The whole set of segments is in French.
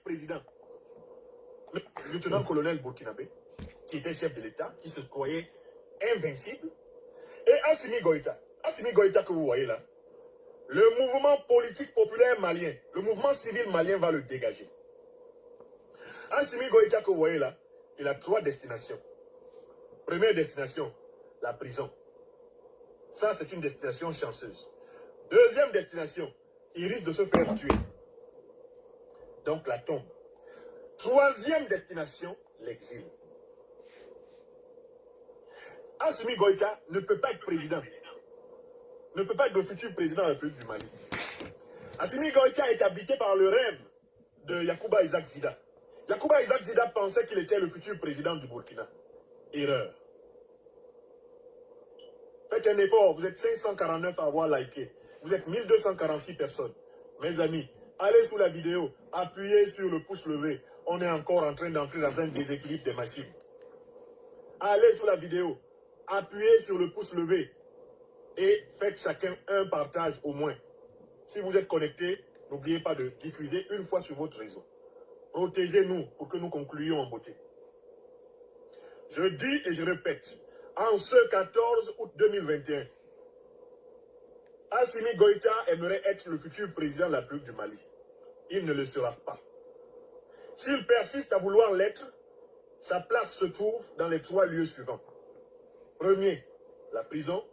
président. Le lieutenant-colonel burkinabé, qui était chef de l'État, qui se croyait invincible, et Assimi Goïta. Assimi Goïta que vous voyez là, le mouvement politique populaire malien, le mouvement civil malien va le dégager. Assimi Goïta que vous voyez là, il a 3 destinations. Première destination, la prison. Ça, c'est une destination chanceuse. Deuxième destination, il risque de se faire tuer. Donc la tombe. Troisième destination, l'exil. Assimi Goïta ne peut pas être président. Ne peut pas être le futur président de la République du Mali. Assimi Goïta est habité par le rêve de Yacouba Isaac Zida. Yacouba Isaac Zida pensait qu'il était le futur président du Burkina. Erreur. Faites un effort, vous êtes 549 à avoir liké. Vous êtes 1246 personnes. Mes amis, allez sous la vidéo, appuyez sur le pouce levé. On est encore en train d'entrer dans un déséquilibre des machines. Allez sous la vidéo, appuyez sur le pouce levé et faites chacun un partage au moins. Si vous êtes connecté, n'oubliez pas de diffuser une fois sur votre réseau. Protégez-nous pour que nous concluions en beauté. Je dis et je répète, en ce 14 août 2021, Assimi Goïta aimerait être le futur président de la République du Mali. Il ne le sera pas. S'il persiste à vouloir l'être, sa place se trouve dans les 3 lieux suivants. Premier, la prison.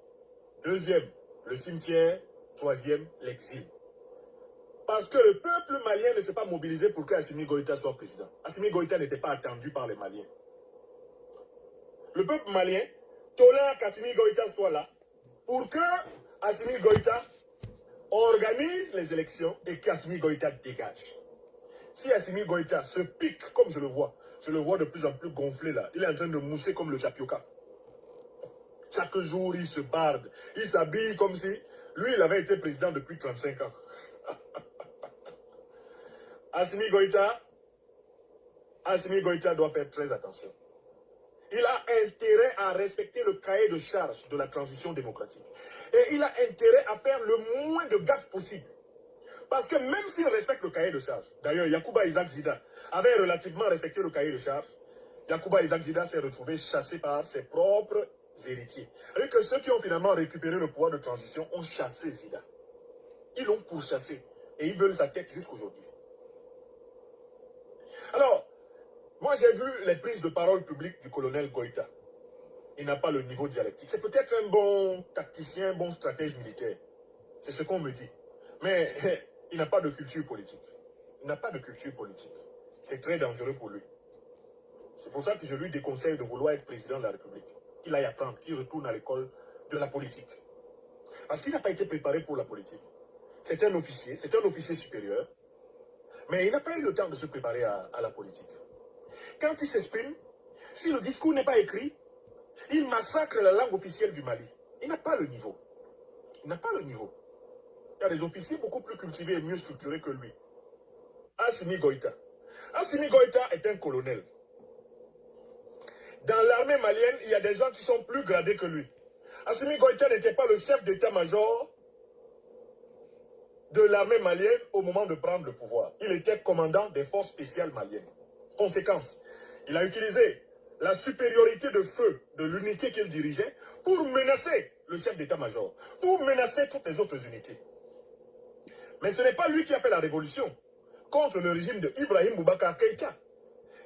Deuxième, le cimetière. Troisième, l'exil. Parce que le peuple malien ne s'est pas mobilisé pour que Assimi Goïta soit président. Assimi Goïta n'était pas attendu par les Maliens. Le peuple malien tolère qu'Assimi Goïta soit là pour que Assimi Goïta organise les élections et qu'Assimi Goïta dégage. Si Assimi Goïta se pique comme je le vois de plus en plus gonflé là, il est en train de mousser comme le tapioca. Chaque jour, il se barde, il s'habille comme si lui, il avait été président depuis 35 ans. Assimi Goïta doit faire très attention. Il a intérêt à respecter le cahier de charge de la transition démocratique. Et il a intérêt à faire le moins de gaffes possible. Parce que même s'il respecte le cahier de charge, d'ailleurs, Yacouba Isaac Zida avait relativement respecté le cahier de charge, Yacouba Isaac Zida s'est retrouvé chassé par ses propres héritiers. Et que ceux qui ont finalement récupéré le pouvoir de transition ont chassé Zida. Ils l'ont pourchassé. Et ils veulent sa tête jusqu'aujourd'hui. Alors, moi j'ai vu les prises de parole publiques du colonel Goïta. Il n'a pas le niveau dialectique. C'est peut-être un bon tacticien, un bon stratège militaire. C'est ce qu'on me dit. Mais il n'a pas de culture politique. Il n'a pas de culture politique. C'est très dangereux pour lui. C'est pour ça que je lui déconseille de vouloir être président de la République. Qu'il aille apprendre, qu'il retourne à l'école de la politique. Parce qu'il n'a pas été préparé pour la politique. C'est un officier supérieur. Mais il n'a pas eu le temps de se préparer à la politique. Quand il s'exprime, si le discours n'est pas écrit, il massacre la langue officielle du Mali. Il n'a pas le niveau. Il n'a pas le niveau. Il y a des officiers beaucoup plus cultivés et mieux structurés que lui. Assimi Goïta. Assimi Goïta est un colonel. Dans l'armée malienne, il y a des gens qui sont plus gradés que lui. Assimi Goïta n'était pas le chef d'état-major de l'armée malienne au moment de prendre le pouvoir. Il était commandant des forces spéciales maliennes. Conséquence, il a utilisé la supériorité de feu de l'unité qu'il dirigeait pour menacer le chef d'état-major, pour menacer toutes les autres unités. Mais ce n'est pas lui qui a fait la révolution contre le régime de Ibrahim Boubacar Keïta.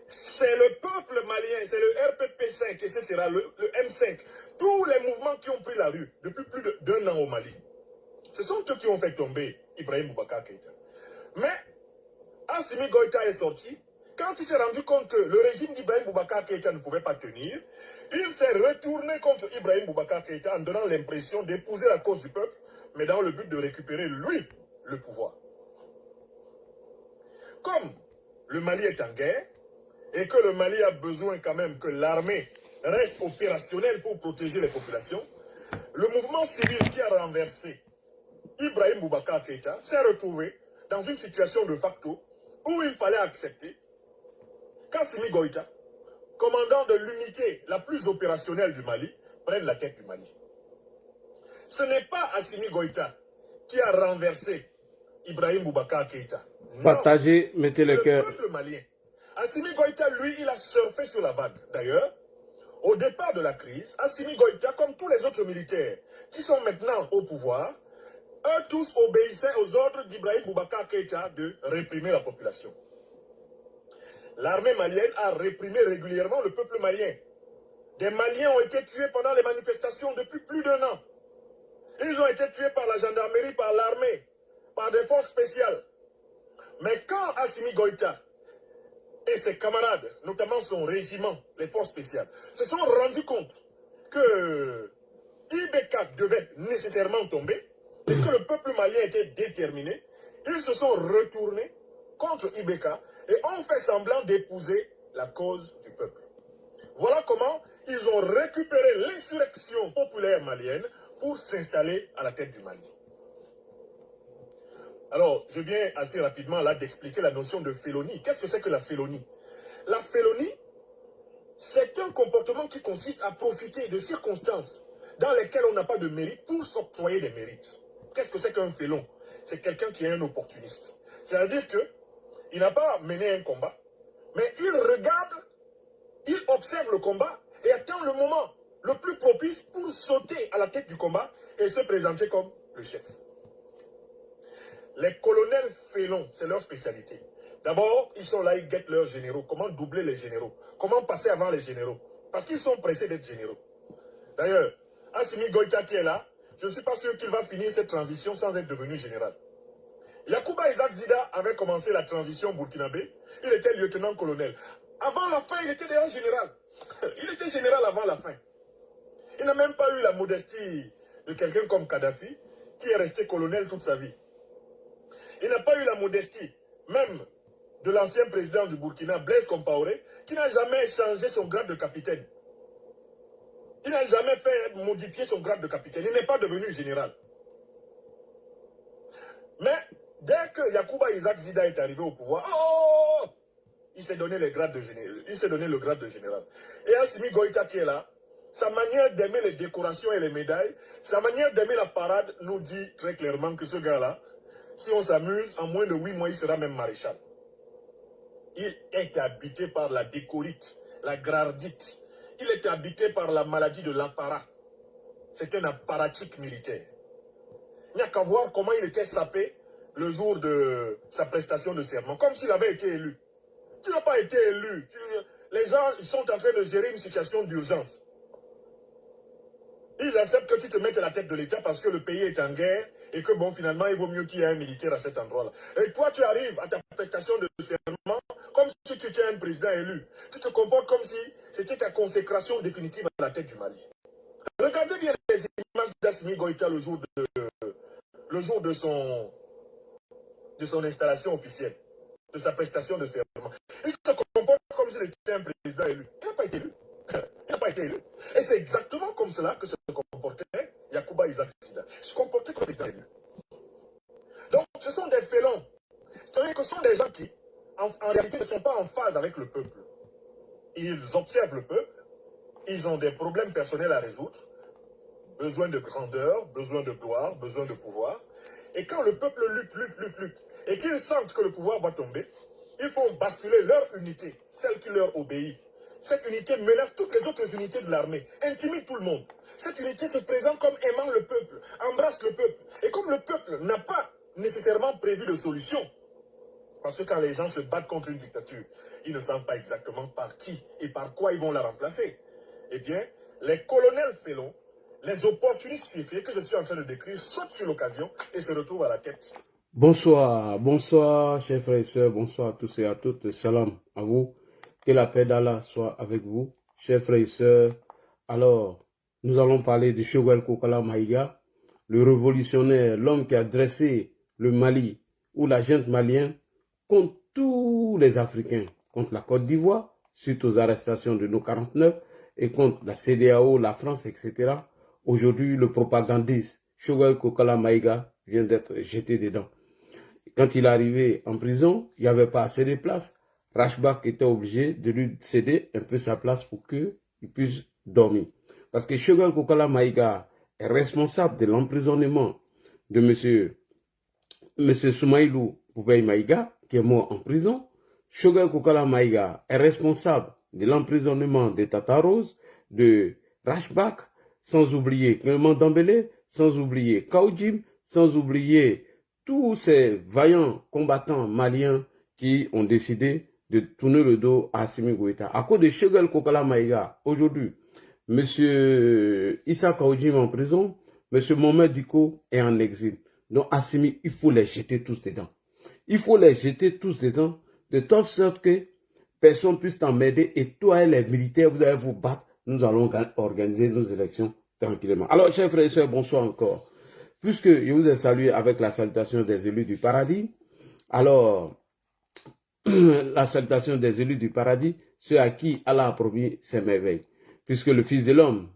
C'est le peuple malien, c'est le RPP5, etc., le M5, tous les mouvements qui ont pris la rue depuis plus d'1 an au Mali. Ce sont eux qui ont fait tomber Ibrahim Boubacar Keïta. Mais Assimi Goïta est sorti. Quand il s'est rendu compte que le régime d'Ibrahim Boubacar Keïta ne pouvait pas tenir, il s'est retourné contre Ibrahim Boubacar Keïta en donnant l'impression d'épouser la cause du peuple, mais dans le but de récupérer, lui, le pouvoir. Comme le Mali est en guerre, et que le Mali a besoin quand même que l'armée reste opérationnelle pour protéger les populations, le mouvement civil qui a renversé Ibrahim Boubacar Keïta s'est retrouvé dans une situation de facto où il fallait accepter qu'Assimi Goïta, commandant de l'unité la plus opérationnelle du Mali, prenne la tête du Mali. Ce n'est pas Assimi Goïta qui a renversé Ibrahim Boubacar Keïta. Partagez, mettez c'est le le cœur. peuple malien. Assimi Goïta, lui, il a surfé sur la vague. D'ailleurs, au départ de la crise, Assimi Goïta, comme tous les autres militaires qui sont maintenant au pouvoir, eux tous obéissaient aux ordres d'Ibrahim Boubacar Keïta de réprimer la population. L'armée malienne a réprimé régulièrement le peuple malien. Des Maliens ont été tués pendant les manifestations depuis plus d'1 an. Ils ont été tués par la gendarmerie, par l'armée, par des forces spéciales. Mais quand Assimi Goïta et ses camarades, notamment son régiment, les forces spéciales, se sont rendus compte que IBK devait nécessairement tomber et que le peuple malien était déterminé, ils se sont retournés contre IBK et ont fait semblant d'épouser la cause du peuple. Voilà comment ils ont récupéré l'insurrection populaire malienne pour s'installer à la tête du Mali. Alors, je viens assez rapidement là d'expliquer la notion de félonie. Qu'est-ce que c'est que la félonie? La félonie, c'est un comportement qui consiste à profiter de circonstances dans lesquelles on n'a pas de mérite pour s'octroyer des mérites. Qu'est-ce que c'est qu'un félon? C'est quelqu'un qui est un opportuniste. C'est-à-dire qu'il n'a pas mené un combat, mais il regarde, il observe le combat et attend le moment le plus propice pour sauter à la tête du combat et se présenter comme le chef. Les colonels félons, c'est leur spécialité. D'abord, ils sont là, ils guettent leurs généraux. Comment doubler les généraux? Comment passer avant les généraux? Parce qu'ils sont pressés d'être généraux. D'ailleurs, Assimi Goïta qui est là, je ne suis pas sûr qu'il va finir cette transition sans être devenu général. Yacouba Isaac Zida avait commencé la transition burkinabé. Il était lieutenant-colonel. Avant la fin, il était déjà général. Il était général avant la fin. Il n'a même pas eu la modestie de quelqu'un comme Kadhafi, qui est resté colonel toute sa vie. Il n'a pas eu la modestie, même de l'ancien président du Burkina, Blaise Compaoré, qui n'a jamais changé son grade de capitaine. Il n'a jamais fait modifier son grade de capitaine. Il n'est pas devenu général. Mais dès que Yacouba Isaac Zida est arrivé au pouvoir, il s'est donné le grade de général. Il s'est donné le grade de général. Et Assimi Goïta qui est là, sa manière d'aimer les décorations et les médailles, sa manière d'aimer la parade nous dit très clairement que ce gars-là, si on s'amuse, en moins de 8 mois, il sera même maréchal. Il est habité par la décorite, la gradite. Il est habité par la maladie de l'apparat. C'est un apparatique militaire. Il n'y a qu'à voir comment il était sapé le jour de sa prestation de serment, comme s'il avait été élu. Tu n'as pas été élu. Les gens sont en train de gérer une situation d'urgence. Ils acceptent que tu te mettes à la tête de l'État parce que le pays est en guerre et que bon, finalement, il vaut mieux qu'il y ait un militaire à cet endroit-là. Et toi, tu arrives à ta prestation de serment comme si tu étais un président élu. Tu te comportes comme si c'était ta consécration définitive à la tête du Mali. Regardez bien les images d'Assimi Goïta le jour de son installation officielle, de sa prestation de serment. Il se comporte comme s'il était un président élu. Il n'a pas été élu. Il n'a pas été élu. Et c'est exactement comme cela que se comportait Yacouba Isaac Zida. Il se comportait comme président élu. Donc, ce sont des félons. C'est-à-dire que ce sont des gens qui, en réalité, ne sont pas en phase avec le peuple. Ils observent le peuple, ils ont des problèmes personnels à résoudre, besoin de grandeur, besoin de gloire, besoin de pouvoir. Et quand le peuple lutte, et qu'ils sentent que le pouvoir va tomber, ils font basculer leur unité, celle qui leur obéit. Cette unité menace toutes les autres unités de l'armée, intimide tout le monde. Cette unité se présente comme aimant le peuple, embrasse le peuple. Et comme le peuple n'a pas nécessairement prévu de solution, parce que quand les gens se battent contre une dictature, ils ne savent pas exactement par qui et par quoi ils vont la remplacer. Eh bien, les colonels félons, les opportunistes fiefés que je suis en train de décrire sautent sur l'occasion et se retrouvent à la tête. Bonsoir, bonsoir, chers frères et sœurs, bonsoir à tous et à toutes. Salam à vous. Que la paix d'Allah soit avec vous, chers frères et sœurs. Alors, nous allons parler de Choguel Kokala Maïga, le révolutionnaire, l'homme qui a dressé le Mali ou la junte malienne contre tous les Africains, contre la Côte d'Ivoire, suite aux arrestations de nos 49, et contre la CEDEAO, la France, etc. Aujourd'hui, le propagandiste Choguel Kokala Maïga vient d'être jeté dedans. Quand il est arrivé en prison, il n'y avait pas assez de place. Rashbach était obligé de lui céder un peu sa place pour qu'il puisse dormir. Parce que Choguel Kokala Maïga est responsable de l'emprisonnement de monsieur Soumaïlou Boubey Maïga, qui est mort en prison. Choguel Kokala Maïga est responsable de l'emprisonnement de Tata Rose, de Rashbak, sans oublier Clément Dambélé, sans oublier Kaoudjim, sans oublier tous ces vaillants combattants maliens qui ont décidé de tourner le dos à Assimi Goïta. À cause de Choguel Kokala Maïga, aujourd'hui, M. Issa Kaoudjim en prison, M. Mohamed Diko est en exil. Donc Assimi, il faut les jeter tous dedans. Il faut les jeter tous dedans, de telle sorte que personne ne puisse t'emmerder et toi et les militaires, vous allez vous battre. Nous allons organiser nos élections tranquillement. Alors, chers frères et sœurs, bonsoir encore. Puisque je vous ai salué avec la salutation des élus du paradis, alors, la salutation des élus du paradis, ceux à qui Allah a promis ses merveilles. Puisque le Fils de l'homme,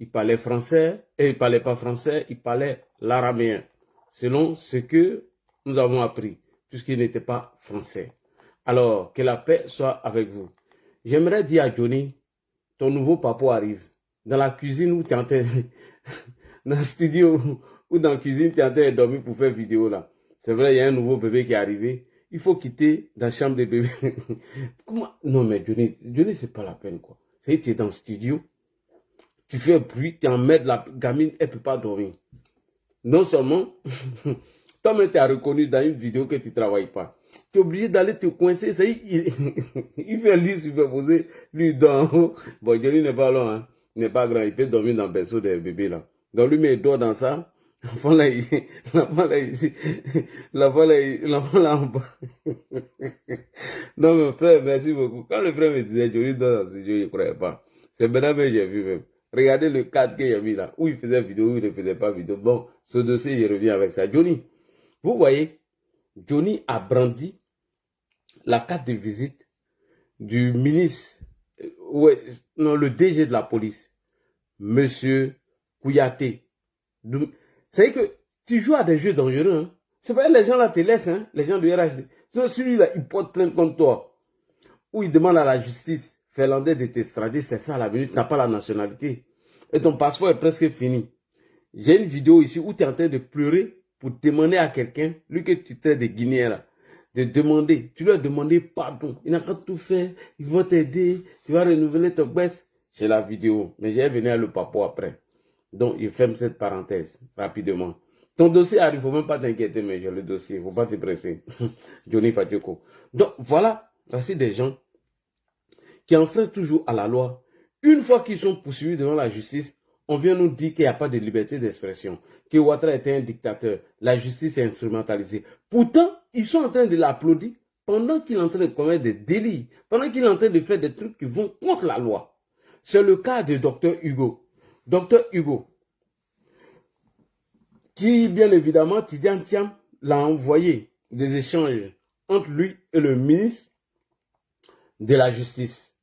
il parlait français, et il parlait pas français, il parlait l'araméen, selon ce que nous avons appris, puisqu'il n'était pas français. Alors, que la paix soit avec vous. J'aimerais dire à Johnny, ton nouveau papa arrive. Dans la cuisine où tu es en train, dans le studio ou dans la cuisine, tu es en train de dormir pour faire vidéo là. C'est vrai, il y a un nouveau bébé qui est arrivé. Il faut quitter la chambre des bébés. Comment? Non, mais Johnny, c'est pas la peine, quoi. C'est que tu es dans le studio, tu fais un bruit, tu en mets la gamine, elle peut pas dormir. Non seulement, toi-même, tu as reconnu dans une vidéo que tu ne travailles pas. Tu es obligé d'aller te coincer. Ça, il fait un lit superposé, lui, dans haut. Bon, Johnny n'est pas long, hein. Il n'est pas grand. Il peut dormir dans le berceau des bébés, là. Donc, lui, mais il dort dans ça. L'enfant là, ici. L'enfant là, en bas. Non, mon frère, merci beaucoup. Quand le frère me disait, Johnny dort dans ce jeu, je ne croyais pas. C'est maintenant que j'ai vu même. Regardez le cadre qu'il a mis là, où il faisait vidéo, où il ne faisait pas vidéo. Bon, ce dossier, il revient avec ça. Johnny, vous voyez, Johnny a brandi la carte de visite du ministre, le DG de la police, Monsieur Kouyaté. C'est que tu joues à des jeux dangereux. Hein? C'est pas les gens là te laissent, hein? Les gens du RHD. Sinon, celui-là, il porte plainte contre toi. Ou il demande à la justice finlandaise de t'extrader, c'est fait à la minute, tu n'as pas la nationalité. Et ton passeport est presque fini. J'ai une vidéo ici où tu es en train de pleurer pour demander à quelqu'un, lui que tu traites de Guinéen là, de demander, tu lui as demandé pardon. Il n'a qu'à tout faire, il va t'aider, tu vas renouveler ton baisse. J'ai la vidéo, mais j'ai venu à le papo après. Donc, il ferme cette parenthèse rapidement. Ton dossier arrive, il ne faut même pas t'inquiéter, mais j'ai le dossier, il ne faut pas te presser. Johnny Fatioko. Donc, voilà, voici des gens qui enfreignent toujours à la loi. Une fois qu'ils sont poursuivis devant la justice, on vient nous dire qu'il n'y a pas de liberté d'expression, que Ouattara était un dictateur, la justice est instrumentalisée. Pourtant, ils sont en train de l'applaudir pendant qu'il est en train de commettre des délits, pendant qu'il est en train de faire des trucs qui vont contre la loi. C'est le cas de Dr Hugo. Dr Hugo, qui bien évidemment, Tidiane Thiam l'a envoyé des échanges entre lui et le ministre de la Justice.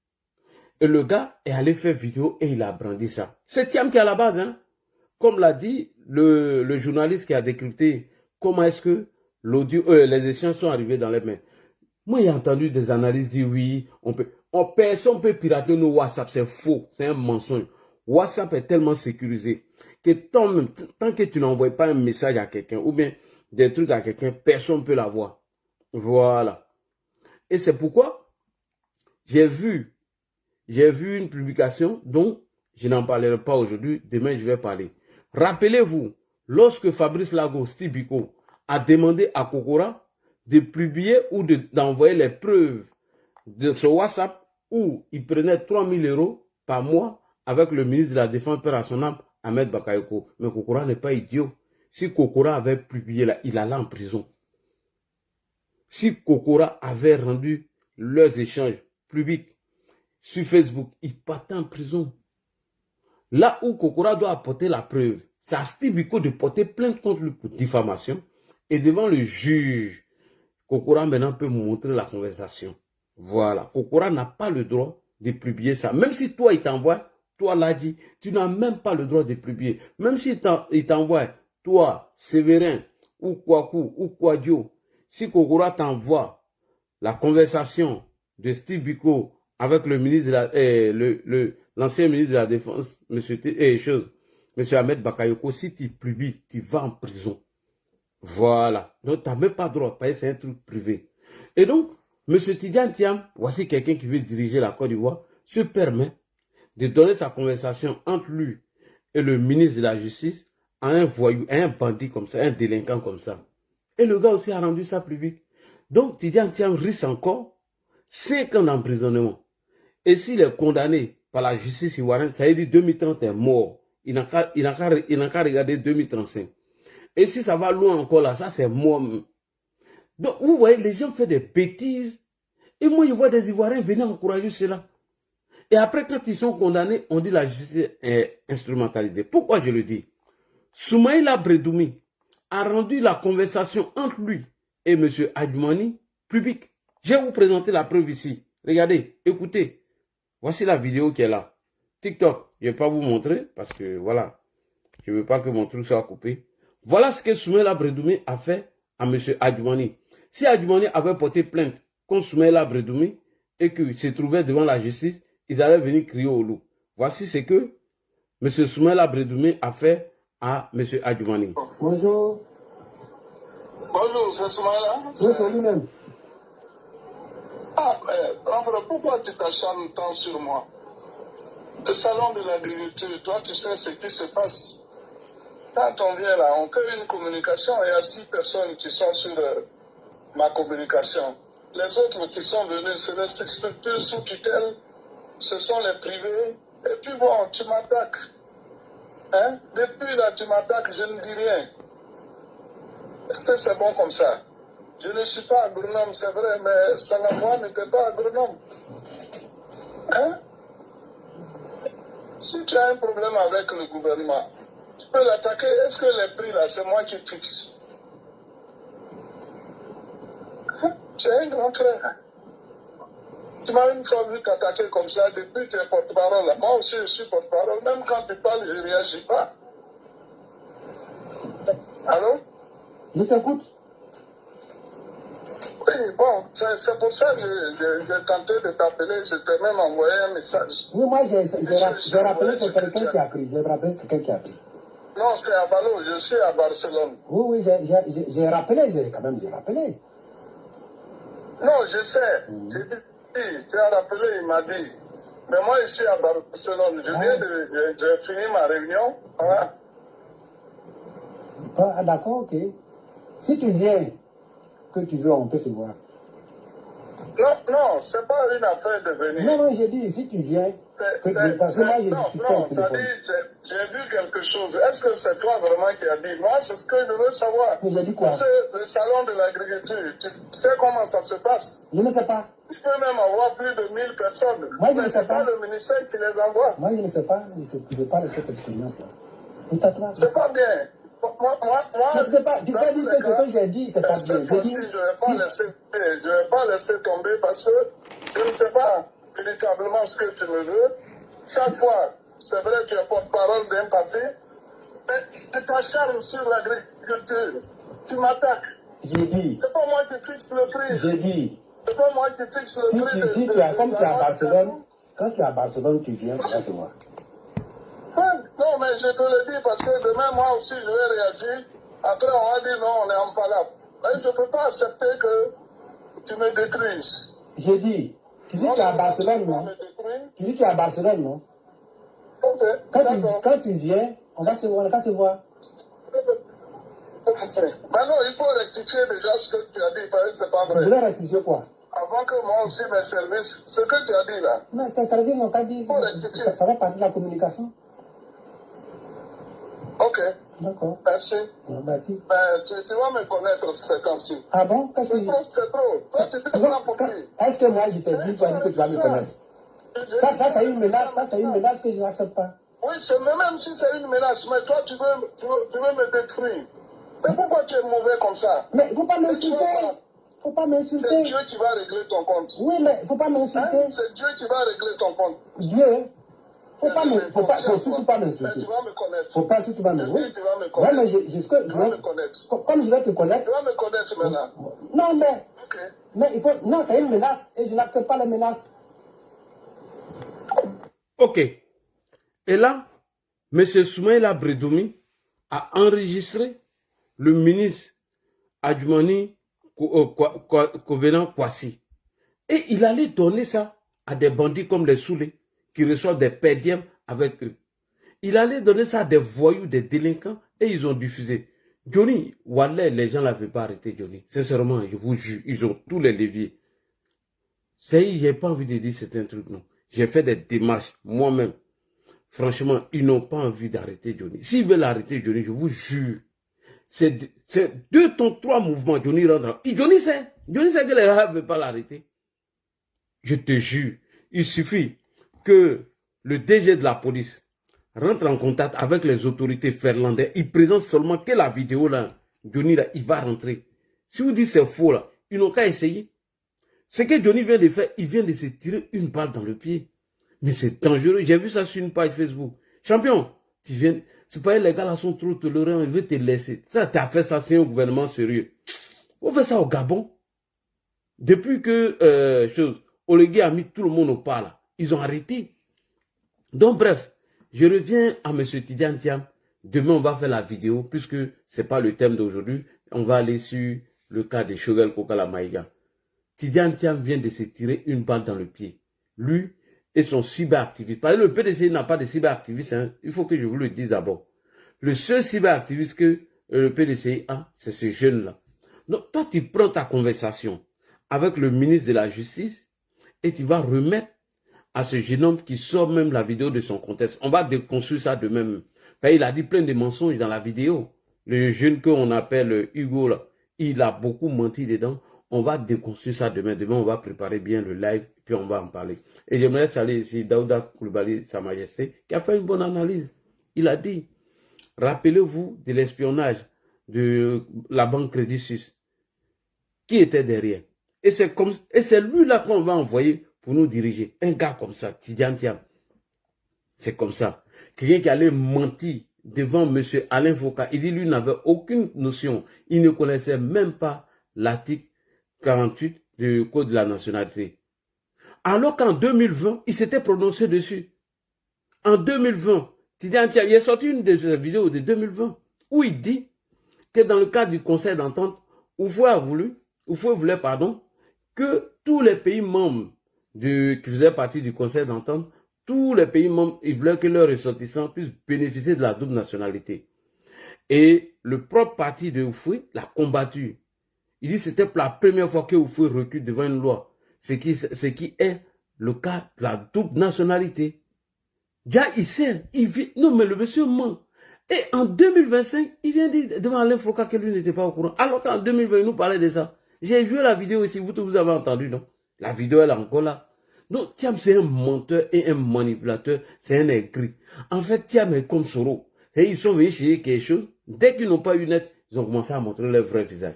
Et le gars est allé faire vidéo et il a brandi ça. C'est Thiam qui est à la base, hein. Comme l'a dit le journaliste qui a décrypté comment est-ce que les échanges sont arrivés dans les mains. Moi, j'ai entendu des analyses dire oui, personne ne peut pirater nos WhatsApp, c'est faux, c'est un mensonge. WhatsApp est tellement sécurisé que tant que tu n'envoies pas un message à quelqu'un ou bien des trucs à quelqu'un, personne ne peut l'avoir. Voilà. Et c'est pourquoi j'ai vu une publication dont je n'en parlerai pas aujourd'hui, demain je vais parler. Rappelez-vous, lorsque Fabrice Lago, Steve Biko, a demandé à Kokora de publier ou d'envoyer les preuves de ce WhatsApp où il prenait 3 000 € par mois avec le ministre de la Défense opérationnelle, Ahmed Bakayoko. Mais Kokora n'est pas idiot. Si Kokora avait publié là, il allait en prison. Si Kokora avait rendu leurs échanges publics sur Facebook, il partait en prison. Là où Kokora doit apporter la preuve, c'est à Steve Biko de porter plainte contre lui pour diffamation. Et devant le juge, Kokora maintenant peut me montrer la conversation. Voilà. Kokora n'a pas le droit de publier ça. Même si toi, il t'envoie, toi, Ladi, tu n'as même pas le droit de publier. Même si il t'envoie, toi, Séverin, ou Kwaku, ou Kwadio, si Kokora t'envoie la conversation de Steve Biko avec le ministre de l'ancien ministre de la Défense, M. Ahmed Bakayoko, si tu publies, tu vas en prison. Voilà. Donc, tu n'as même pas le droit, parce que c'est un truc privé. Et donc, M. Tidiane Thiam, voici quelqu'un qui veut diriger la Côte d'Ivoire, se permet de donner sa conversation entre lui et le ministre de la Justice à un voyou, à un bandit comme ça, un délinquant comme ça. Et le gars aussi a rendu ça public. Donc, Tidiane Thiam risque encore 5 ans d'emprisonnement. Et s'il est condamné par la justice ivoirienne, ça veut dire 2030 est mort. Il n'a qu'à regarder 2035. Et si ça va loin encore là, ça c'est mort. Donc, vous voyez, les gens font des bêtises. Et moi, je vois des Ivoiriens venir encourager cela. Et après, quand ils sont condamnés, on dit la justice est instrumentalisée. Pourquoi je le dis? Soumaïla Bredoumi a rendu la conversation entre lui et M. Adjumani publique. Je vais vous présenter la preuve ici. Regardez, écoutez. Voici la vidéo qui est là. TikTok, je ne vais pas vous montrer parce que voilà, je ne veux pas que mon truc soit coupé. Voilà ce que Soumaïla Bredoumi a fait à M. Adjumani. Si Adjumani avait porté plainte contre Soumaïla Bredoumi et qu'il se trouvait devant la justice, ils allaient venir crier au loup. Voici ce que M. Soumaïla Bredoumi a fait à M. Adjumani. Bonjour. Bonjour, c'est Soumaïla. Oui, c'est lui-même. Ah, mais pourquoi tu t'acharnes tant sur moi? Le salon de l'agriculture, toi, tu sais ce qui se passe. Quand on vient là, on fait une communication, il y a 6 personnes qui sont sur ma communication. Les autres qui sont venus, c'est les structures sous tutelle, ce sont les privés. Et puis bon, tu m'attaques. Hein? Depuis là, tu m'attaques, je ne dis rien. C'est bon comme ça. Je ne suis pas agronome, c'est vrai, mais Sangamwa n'était pas agronome. Hein? Si tu as un problème avec le gouvernement, tu peux l'attaquer. Est-ce que les prix là, c'est moi qui fixe? Hein? Tu es un grand frère. Tu m'as une fois vu t'attaquer comme ça depuis que tu es porte-parole. Moi aussi, je suis porte-parole. Même quand tu parles, je ne réagis pas. Allô? Je t'écoute. Oui, bon, c'est pour ça que j'ai tenté de t'appeler. Je t'ai même envoyé un message. Oui, moi, j'ai rappelé, c'est quelqu'un qui a pris. J'ai rappelé, c'est quelqu'un qui a pris. Non, c'est à Balo, je suis à Barcelone. Oui, j'ai rappelé, j'ai rappelé. Non, je sais. J'ai dit, tu as rappelé, il m'a dit. Mais moi, je suis à Barcelone. J'ai fini ma réunion. Voilà. Ah, d'accord, ok. Si tu viens, que tu veux, on peut se voir. Non, c'est pas une affaire de venir. Non, j'ai dit, si tu viens, que tu veux, parce que moi, j'ai discuté au téléphone. J'ai vu quelque chose. Est-ce que c'est toi vraiment qui as dit? Moi, c'est ce que je veux savoir. Mais j'ai dit quoi? C'est le salon de l'agriculture. Tu sais comment ça se passe? Je ne sais pas. Tu peux même avoir plus de 1000 personnes. Moi, je ne sais pas pas. le ministère qui les envoie. Moi, je ne sais pas. Je n'ai pas de cette expérience-là. Tout à toi. C'est pas bien. Moi, tu peux pas dire que ce que j'ai dit, c'est pas bien. Cette fois-ci, je ne vais pas laisser tomber parce que je ne sais pas véritablement ce que tu me veux. Chaque fois, c'est vrai, tu es porte-parole d'un parti, mais tu t'acharnes sur l'agriculture. Tu m'attaques. J'ai dit. C'est pas moi qui fixe le prix. J'ai dit. C'est pas moi qui fixe le prix. Comme tu es à Barcelone, quand tu es à Barcelone, tu viens, tu vas se voir. Non, mais je te le dis parce que demain, moi aussi, je vais réagir. Après, on va dire non, on est en palabre. Mais je ne peux pas accepter que tu me détruises. J'ai dit. Tu dis que tu es à Barcelone, non? Tu dis que tu es à Barcelone, non? Ok. Quand tu viens, on va se voir, Maintenant, il faut rectifier déjà ce que tu as dit, parce que c'est pas vrai. Je vais rectifier quoi? Avant que moi aussi mes services, ce que tu as dit là. Non, tes services n'ont pas dit. Ça va parler de la communication. Ok. D'accord. Merci. Merci. Tu vas me connaître ces temps-ci. Ah bon? Qu'est-ce que c'est trop. Toi, tu te prends pour qui? Est-ce que moi, je t'ai dit que tu vas me connaître? Ça, c'est une menace. Ça, c'est une menace que je n'accepte pas. Oui, même si c'est une menace, mais toi, tu veux me détruire. Mais pourquoi tu es mauvais comme ça? Mais il ne faut pas m'insulter. Faut pas m'insulter. C'est Dieu qui va régler ton compte. Oui, mais il ne faut pas m'insulter. C'est Dieu qui va régler ton compte. Dieu? Faut surtout pas m'insulter. Tu vas me connaître. Faut pas surtout pas m'insulter. Tu vas me connaître. Ouais, mais tu vas me connaître. Comme je vais te connaître. Tu vas me connaître maintenant. Non, mais. Ok. Mais il faut. Non, c'est une menace et je n'accepte pas les menaces. Ok. Et là, M. Soumaïla Bredoumi a enregistré le ministre Adjumani Covenant Kwasi. Et il allait donner ça à des bandits comme les Soulés, qui reçoivent des perdièmes avec eux. Il allait donner ça à des voyous, des délinquants, et ils ont diffusé. Johnny, Wallah, les gens ne l'avaient pas arrêté, Johnny. Sincèrement, je vous jure, ils ont tous les leviers. J'ai pas envie de dire c'est un truc, non. J'ai fait des démarches, moi-même. Franchement, ils n'ont pas envie d'arrêter Johnny. S'ils veulent arrêter Johnny, je vous jure, c'est 2 ton 3 mouvements, Johnny rentre. Johnny sait que les Arabes ne veulent pas l'arrêter. Je te jure, il suffit que le DG de la police rentre en contact avec les autorités finlandaises. Il présente seulement que la vidéo là, Johnny là, il va rentrer. Si vous dites c'est faux là, ils n'ont qu'à essayer. Ce que Johnny vient de faire, il vient de se tirer une balle dans le pied. Mais c'est dangereux. J'ai vu ça sur une page Facebook. Champion, tu viens. C'est pas les gars là sont trop tolérants, ils veulent te laisser. Ça, tu as fait ça, c'est un gouvernement sérieux. On fait ça au Gabon. Depuis que Olegui a mis tout le monde au pas là, ils ont arrêté. Donc bref, je reviens à M. Tidiane Thiam. Demain, on va faire la vidéo, puisque ce n'est pas le thème d'aujourd'hui. On va aller sur le cas de Choguel Kokala Maïga. Tidiane Thiam vient de se tirer une balle dans le pied. Lui et son cyberactiviste. Parce que le PDC n'a pas de cyberactiviste. Hein. Il faut que je vous le dise d'abord. Le seul cyberactiviste que le PDC a, c'est ce jeune-là. Donc, toi, tu prends ta conversation avec le ministre de la Justice et tu vas remettre à ce jeune homme qui sort même la vidéo de son contexte. On va déconstruire ça de même. Il a dit plein de mensonges dans la vidéo. Le jeune qu'on appelle Hugo, là, il a beaucoup menti dedans. On va déconstruire ça demain. Demain, on va préparer bien le live, puis on va en parler. Et j'aimerais saluer ici Daouda Koulibaly, Sa Majesté, qui a fait une bonne analyse. Il a dit, rappelez-vous de l'espionnage de la banque Crédit Suisse. Qui était derrière? Et c'est lui-là qu'on va envoyer pour nous diriger. Un gars comme ça, Tidiane Thiam. C'est comme ça. Quelqu'un qui allait mentir devant M. Alain Foucault. Il dit, lui n'avait aucune notion. Il ne connaissait même pas l'article 48 du Code de la nationalité. Alors qu'en 2020, il s'était prononcé dessus. En 2020, Tidiane Thiam, il est sorti une de ses vidéos de 2020 où il dit que dans le cadre du conseil d'entente, Oufoué voulait, que tous les pays membres qui faisaient partie du conseil d'entente, tous les pays membres, ils voulaient que leurs ressortissants puissent bénéficier de la double nationalité. Et le propre parti de Oufoué l'a combattu. Il dit que c'était pour la première fois que Oufoué recule devant une loi. Ce qui est le cas de la double nationalité. Déjà, il sait, non mais le monsieur ment. Et en 2025, il vient dire devant Alain Foucault que lui n'était pas au courant. Alors qu'en 2020, il nous parlait de ça. J'ai joué la vidéo ici, vous avez entendu, non? La vidéo, elle est encore là. Donc, Thiam, c'est un menteur et un manipulateur, c'est un aigri. En fait, Thiam est comme Soro. Ils sont venus chercher quelque chose. Dès qu'ils n'ont pas eu net, ils ont commencé à montrer leur vrai visage.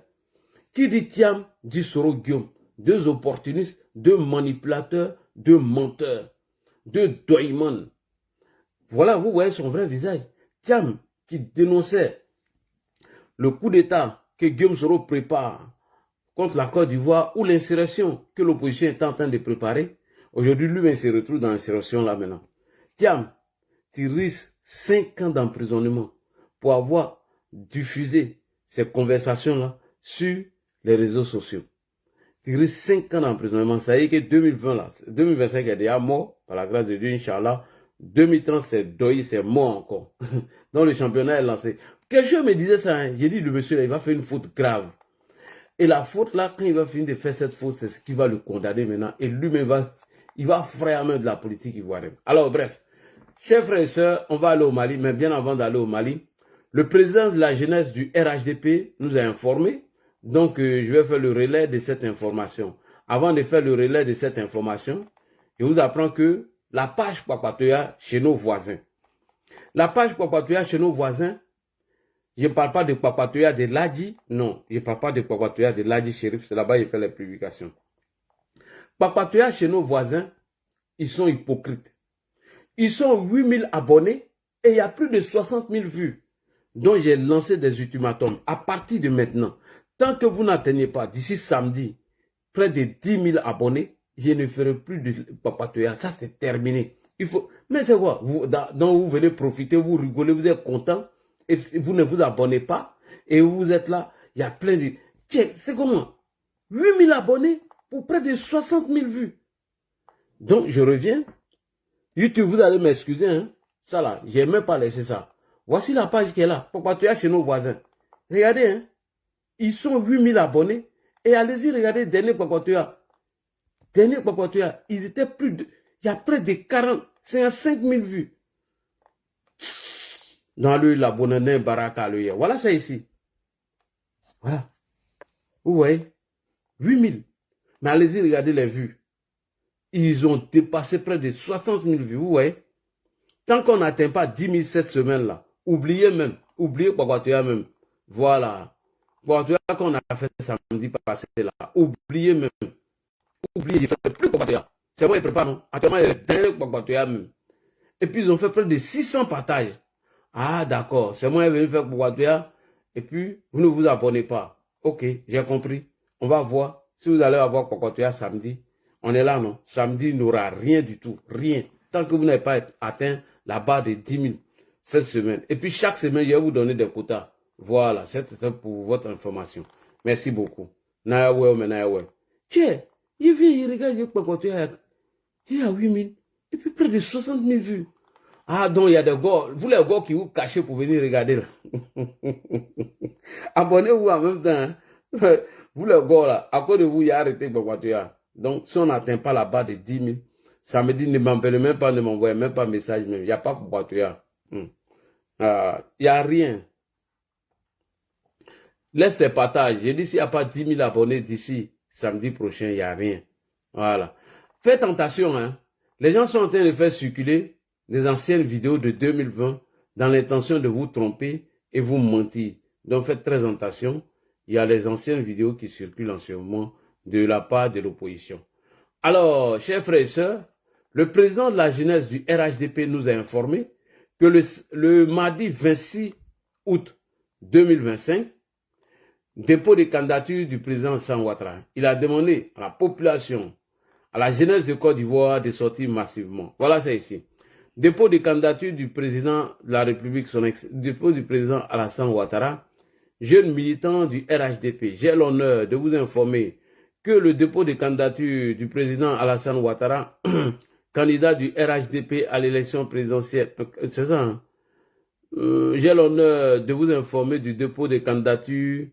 Qui dit Thiam, dit Soro Guillaume. 2 opportunistes, 2 manipulateurs, 2 menteurs, 2 doimons. Voilà, vous voyez son vrai visage. Thiam, qui dénonçait le coup d'État que Guillaume Soro prépare contre la Côte d'Ivoire ou l'insurrection que l'opposition est en train de préparer. Aujourd'hui, lui-même se retrouve dans l'insurrection là maintenant. Thiam, tu risques 5 ans d'emprisonnement pour avoir diffusé ces conversations-là sur les réseaux sociaux. Tu risques 5 ans d'emprisonnement. Ça y est que 2020 là, 2025 est déjà mort, par la grâce de Dieu, Inch'Allah. 2030, c'est doyi, c'est mort encore. Donc le championnat est lancé. Quelqu'un me disait ça, hein. J'ai dit, le monsieur là, il va faire une faute grave. Et la faute là, quand il va finir de faire cette faute, c'est ce qui va le condamner maintenant. Et lui-même il va frayer à main de la politique ivoirienne. Alors bref, chers frères et sœurs, on va aller au Mali, mais bien avant d'aller au Mali, le président de la jeunesse du RHDP nous a informé. Donc je vais faire le relais de cette information. Avant de faire le relais de cette information, je vous apprends que la page Papatoya chez nos voisins. La page Papatoya chez nos voisins, je ne parle pas de Papatoya de Ladji, non, je ne parle pas de Papatoya de Ladji Chérif, c'est là-bas qu'il fait les publications. Papatoya chez nos voisins, ils sont hypocrites. Ils sont 8000 abonnés et il y a plus de 60 000 vues. Donc j'ai lancé des ultimatums. À partir de maintenant, tant que vous n'atteignez pas, d'ici samedi, près de 10 000 abonnés, je ne ferai plus de Papatoya. Ça, c'est terminé. Il faut. Mais c'est quoi? Vous venez profiter, vous rigolez, vous êtes content, et vous ne vous abonnez pas, et vous êtes là. Il y a plein de. C'est comment? 8000 abonnés pour près de 60 000 vues. Donc, je reviens. YouTube, vous allez m'excuser, hein. Ça là, j'ai même pas laissé ça. Voici la page qui est là. Pourquoi tu es chez nos voisins? Regardez, hein. Ils sont 8000 abonnés. Et allez-y, regardez, dernier Papatua. Dernier Papatua, ils étaient plus de... Il y a près de 40, 55 000 vues. Dans le l'abonné Baraka, le voilà ça ici. Voilà. Vous voyez? 8000. Mais allez-y, regardez les vues. Ils ont dépassé près de 60 000 vues, vous voyez? Tant qu'on n'atteint pas 10 000 cette semaine-là, oubliez même, oubliez Papatua même. Voilà. Papatua qu'on a fait samedi passé là, oubliez même. Oubliez, il ne fait plus Papatua. C'est moi qui prépare, non? Actuellement, il est dernier Papatua même. Et puis, ils ont fait près de 600 partages. Ah, d'accord. C'est moi qui est venu faire Papatua. Et puis, vous ne vous abonnez pas. Ok, j'ai compris. On va voir. Si vous allez avoir Papatua samedi, on est là, non? Samedi, il n'aura rien du tout. Rien. Tant que vous n'avez pas atteint la barre de 10 000 cette semaine. Et puis, chaque semaine, je vais vous donner des quotas. Voilà. C'est pour votre information. Merci beaucoup. Nayawe, mais Nayawe. Tiens, il vient, il regarde, il Papatua. Il y a 8 000. Et puis, près de 60 000 vues. Ah, donc il y a des gars, vous les gars qui vous cachez pour venir regarder là. Abonnez-vous en même temps. Hein. Vous les gars là, à cause de vous, il y a arrêté Papatua. Donc, si on n'atteint pas la barre de 10 000, ça me dit ne m'appelez même pas, ne m'envoyez même pas message. Il n'y a pas Papatua. Il n'y a rien. Laisse les partages. J'ai dit s'il n'y a pas 10 000 abonnés d'ici samedi prochain, il n'y a rien. Voilà. Faites attention, hein. Les gens sont en train de faire circuler des anciennes vidéos de 2020 dans l'intention de vous tromper et vous mentir. Donc faites très attention. Il y a les anciennes vidéos qui circulent en ce moment de la part de l'opposition. Alors, chers frères et sœurs, le président de la jeunesse du RHDP nous a informé que le mardi 26 août 2025, dépôt de candidature du président Alassane Ouattara, il a demandé à la population, à la jeunesse de Côte d'Ivoire de sortir massivement. Voilà ça ici. Dépôt de candidature du président de la République, dépôt du président Alassane Ouattara, jeune militant du RHDP. J'ai l'honneur de vous informer que le dépôt de candidature du président Alassane Ouattara, candidat du RHDP à l'élection présidentielle, c'est ça, hein? J'ai l'honneur de vous informer du dépôt de candidature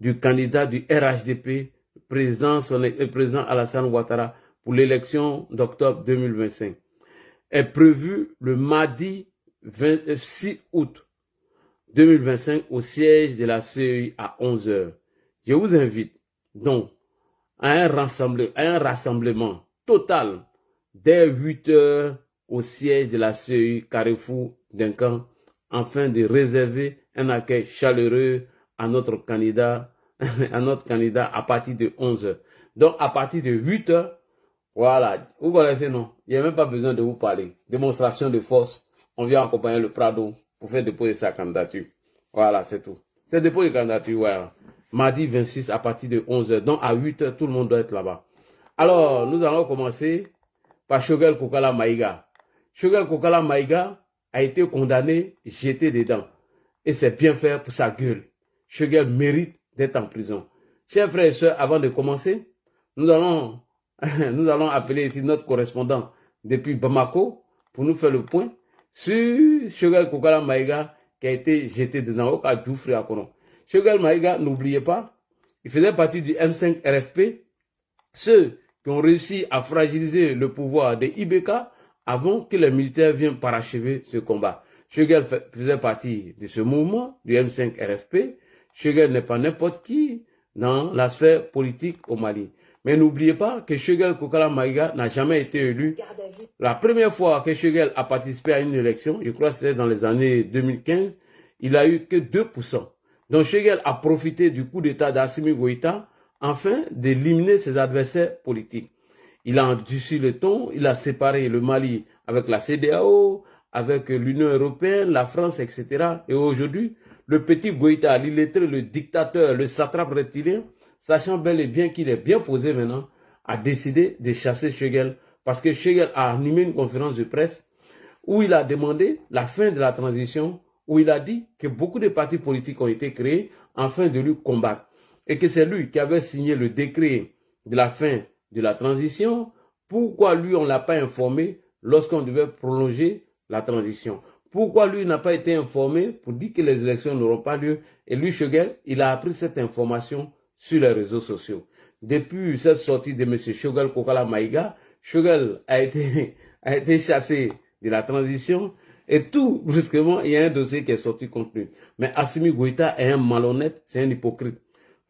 du candidat du RHDP, président Alassane Ouattara, pour l'élection d'octobre 2025. Est prévu le mardi 26 août 2025 au siège de la CEI à 11 h. Je vous invite donc à un rassemblement total dès 8 h au siège de la CEI Carrefour Duncan afin de réserver un accueil chaleureux à notre candidat à partir de 11 h. Donc à partir de 8 h, voilà, vous connaissez, non? Il n'y a même pas besoin de vous parler. Démonstration de force. On vient accompagner le Prado pour faire déposer sa candidature. Voilà, c'est tout. C'est dépôt de candidature, voilà. Mardi 26 à partir de 11 h. Donc à 8 h, tout le monde doit être là-bas. Alors, nous allons commencer par Choguel Kokala Maïga. Choguel Kokala Maïga a été condamné, jeté dedans. Et c'est bien fait pour sa gueule. Choguel mérite d'être en prison. Chers frères et sœurs, avant de commencer, nous allons appeler ici notre correspondant depuis Bamako pour nous faire le point sur Choguel Kokala Maïga qui a été jeté dedans au cas du frère Akono. Choguel Maïga, n'oubliez pas, il faisait partie du M5 RFP, ceux qui ont réussi à fragiliser le pouvoir des IBK avant que les militaires viennent parachever ce combat. Choguel faisait partie de ce mouvement du M5 RFP. Choguel n'est pas n'importe qui dans la sphère politique au Mali. Mais n'oubliez pas que Choguel Kokala Maïga n'a jamais été élu. La première fois que Choguel a participé à une élection, je crois que c'était dans les années 2015, il a eu que 2%. Donc Choguel a profité du coup d'état d'Assimi Goïta afin d'éliminer ses adversaires politiques. Il a endurci le ton, il a séparé le Mali avec la CEDEAO, avec l'Union européenne, la France, etc. Et aujourd'hui, le petit Goïta, l'illettré, le dictateur, le satrape reptilien, sachant bel et bien qu'il est bien posé maintenant, a décidé de chasser Choguel parce que Choguel a animé une conférence de presse où il a demandé la fin de la transition, où il a dit que beaucoup de partis politiques ont été créés afin de lui combattre. et que c'est lui qui avait signé le décret de la fin de la transition, pourquoi lui on ne l'a pas informé lorsqu'on devait prolonger la transition? Pourquoi lui n'a pas été informé pour dire que les élections n'auront pas lieu? Et lui, Shogel, il a appris cette information sur les réseaux sociaux. Depuis cette sortie de M. Shogel Kokala Maïga, Shogel a été chassé de la transition et tout brusquement, il y a un dossier qui est sorti contre lui. Mais Assimi Goïta est un malhonnête, c'est un hypocrite.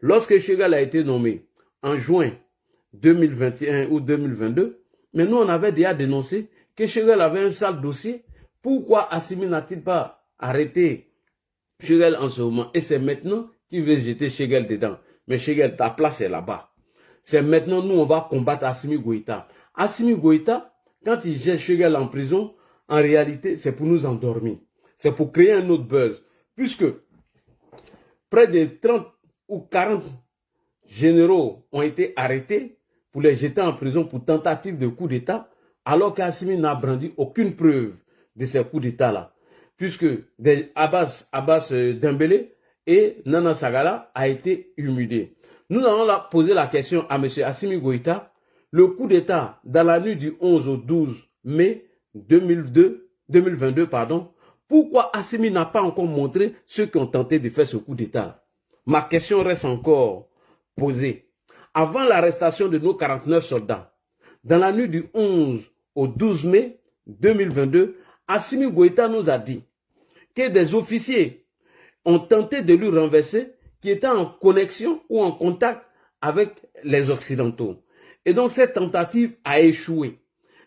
Lorsque Shogel a été nommé en juin 2021 ou 2022, mais nous on avait déjà dénoncé que Shogel avait un sale dossier. Pourquoi Assimi n'a-t-il pas arrêté Shogel en ce moment? Et c'est maintenant qu'il veut jeter Shogel dedans. Mais Shogel, ta place est là-bas. C'est maintenant, nous, on va combattre Assimi Goïta. Assimi Goïta, quand il jette Shogel en prison, en réalité, c'est pour nous endormir. C'est pour créer un autre buzz. Puisque près de 30 ou 40 généraux ont été arrêtés pour les jeter en prison pour tentative de coup d'État, alors qu'Assimi n'a brandi aucune preuve de ces coups d'État-là. Puisque Abbas Dembélé et Nana Sagala a été humilié. Nous allons poser la question à M. Assimi Goïta. Le coup d'État dans la nuit du 11 au 12 mai 2022, pourquoi Assimi n'a pas encore montré ceux qui ont tenté de faire ce coup d'État? Ma question reste encore posée. Avant l'arrestation de nos 49 soldats, dans la nuit du 11 au 12 mai 2022, Assimi Goïta nous a dit que des officiers ont tenté de lui renverser qui étaient en connexion ou en contact avec les Occidentaux. Et donc, cette tentative a échoué.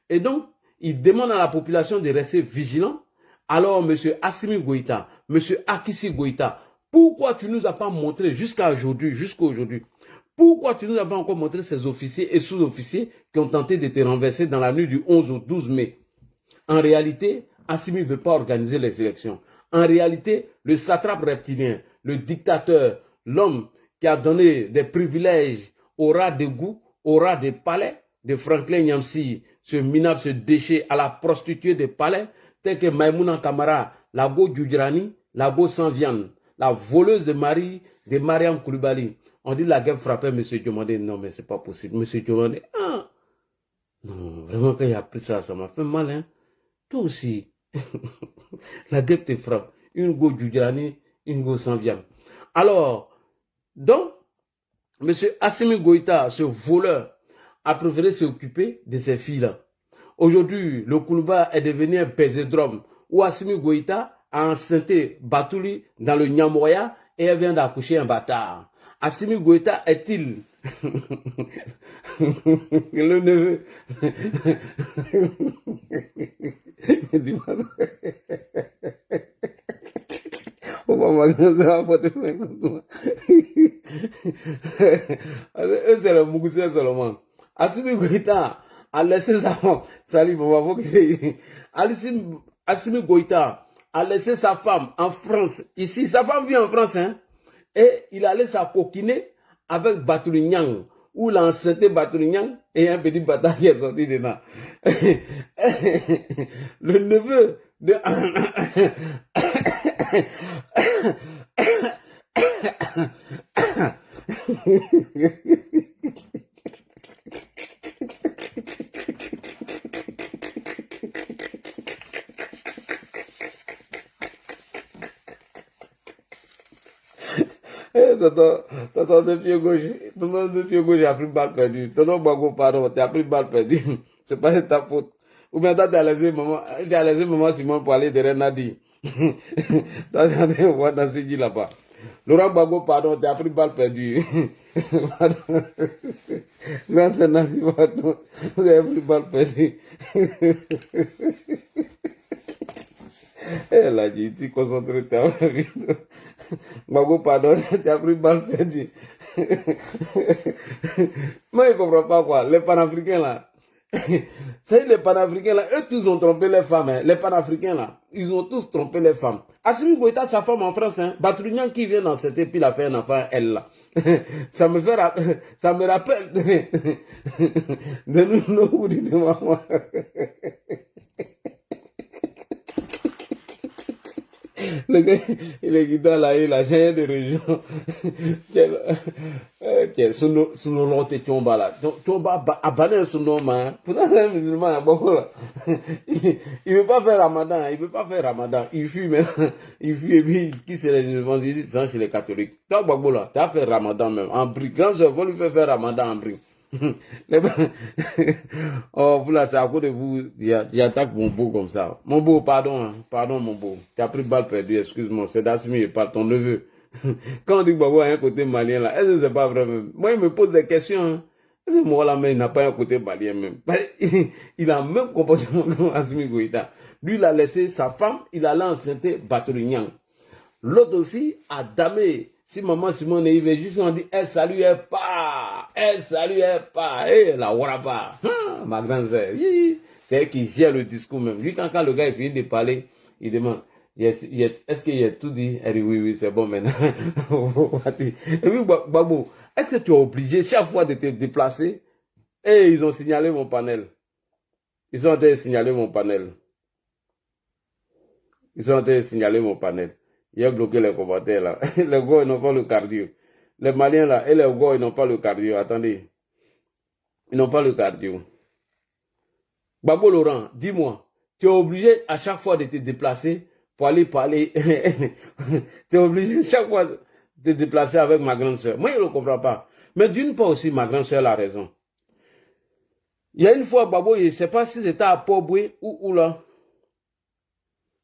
Et donc, il demande à la population de rester vigilant. Alors, M. Assimi Goïta, M. Akissi Goïta, pourquoi tu ne nous as pas montré jusqu'à aujourd'hui, pourquoi tu ne nous as pas encore montré ces officiers et sous-officiers qui ont tenté de te renverser dans la nuit du 11 au 12 mai? En réalité, Assimi ne veut pas organiser les élections. En réalité, le satrape reptilien, le dictateur, l'homme qui a donné des privilèges au rat de goût, au rat des palais de Franklin Nyamsi, ce minable, ce déchet à la prostituée des palais, tel que Maïmouna Kamara, la go Djoudjrani, la go sans viande, la voleuse de Mariam Koulibaly. On dit la guerre frappait M. Diomandé. Non, mais c'est pas possible. M. Diomandé, ah, non, vraiment, quand il a pris ça, ça m'a fait mal, hein. Toi aussi, la guerre te frappe. Une go Djoudjrani, une go sans viande. Alors, donc, M. Assimi Goïta, ce voleur, a préféré s'occuper de ces filles-là. Aujourd'hui, le Koulouba est devenu un pézédrome où Assimi Goïta a enceinté Batouli dans le Nyamoya et elle vient d'accoucher un bâtard. Assimi Goïta est-il le neveu c'est le Mougoussé seulement. Assimi Goïta a laissé sa femme. Salut, Assimi Goïta a laissé sa femme en France. Ici, sa femme vit en France, hein. Et il a laissé sa coquiner avec Batouli Nyang, où il a enceinté Batouli Nyang et un petit bâtard qui est sorti dedans. Le neveu de... Tonton de pied gauche a pris balle perdue. Tonton Bago, pardon, tu as pris balle perdue. C'est pas de ta faute. Ou bien toi, tu as laissé maman Simon pour aller derrière Nadi. Toi, tu as été voir dans ce dit là-bas. Laurent Bago, pardon, tu as pris balle perdue. Grâce à Nasi, pardon, vous avez pris balle perdue. Elle a dit, tu concentres ta vie. Bago, pardon, tu as pris balle perdue. Moi, je ne comprends pas quoi. Les panafricains là. C'est les panafricains là, eux tous ont trompé les femmes. Hein. Les panafricains là, ils ont tous trompé les femmes. Assimi Goïta, sa femme en France, hein. Batouli qui vient dans cette épi, il a fait un enfant, elle là. Ça me rappelle de nous, de maman. Le gars, il est guidant là, il a gagné des régions. Tiens, sous nos noms, t'es tomba là. Tomba, abané sous nos mains. Pourtant, c'est un musulman, à beaucoup là. Il veut pas faire Ramadan, il veut pas faire Ramadan. Il fuit maintenant. Il fuit et puis, qui c'est les musulmans? Il dit, c'est chez les catholiques. Toi, Babou là, t'as fait Ramadan même. En brique. Grand soeur, faut lui faire Ramadan en brique. Oh, vous là, c'est à cause de vous, il attaque mon beau comme ça. Mon beau, pardon, hein, pardon, mon beau. Tu as pris balle perdue, excuse-moi, c'est Dassimi, il parle, ton neveu. Quand on dit que Babou a un côté malien là, est-ce que c'est pas vrai même? Moi, il me pose des questions, hein. Est-ce que moi là, mais il n'a pas un côté malien même? Il a le même comportement que Assimi Goïta. Lui, il a laissé sa femme, il a l'enceinte Batorignan. L'autre aussi a damé. Si maman Simone il veut juste on dit elle saluait pas, la warapa, ma grande sœur, c'est elle qui gère le discours même. Lui quand le gars il finit de parler, il demande est-ce qu'il a tout dit? Elle dit oui c'est bon maintenant. Et puis Babou, est-ce que tu es obligé chaque fois de te déplacer? Et ils ont signalé mon panel. Ils ont été signaler mon panel. Il a bloqué les commentaires là. Les gars, ils n'ont pas le cardio. Les Maliens là, et les gars, ils n'ont pas le cardio. Attendez. Ils n'ont pas le cardio. Babo Laurent, dis-moi, tu es obligé à chaque fois de te déplacer pour aller parler. Tu es obligé chaque fois de te déplacer avec ma grande soeur. Moi, je ne comprends pas. Mais d'une part aussi, ma grande soeur a raison. Il y a une fois, Babo, je ne sais pas si c'était à Port-Boué ou où là.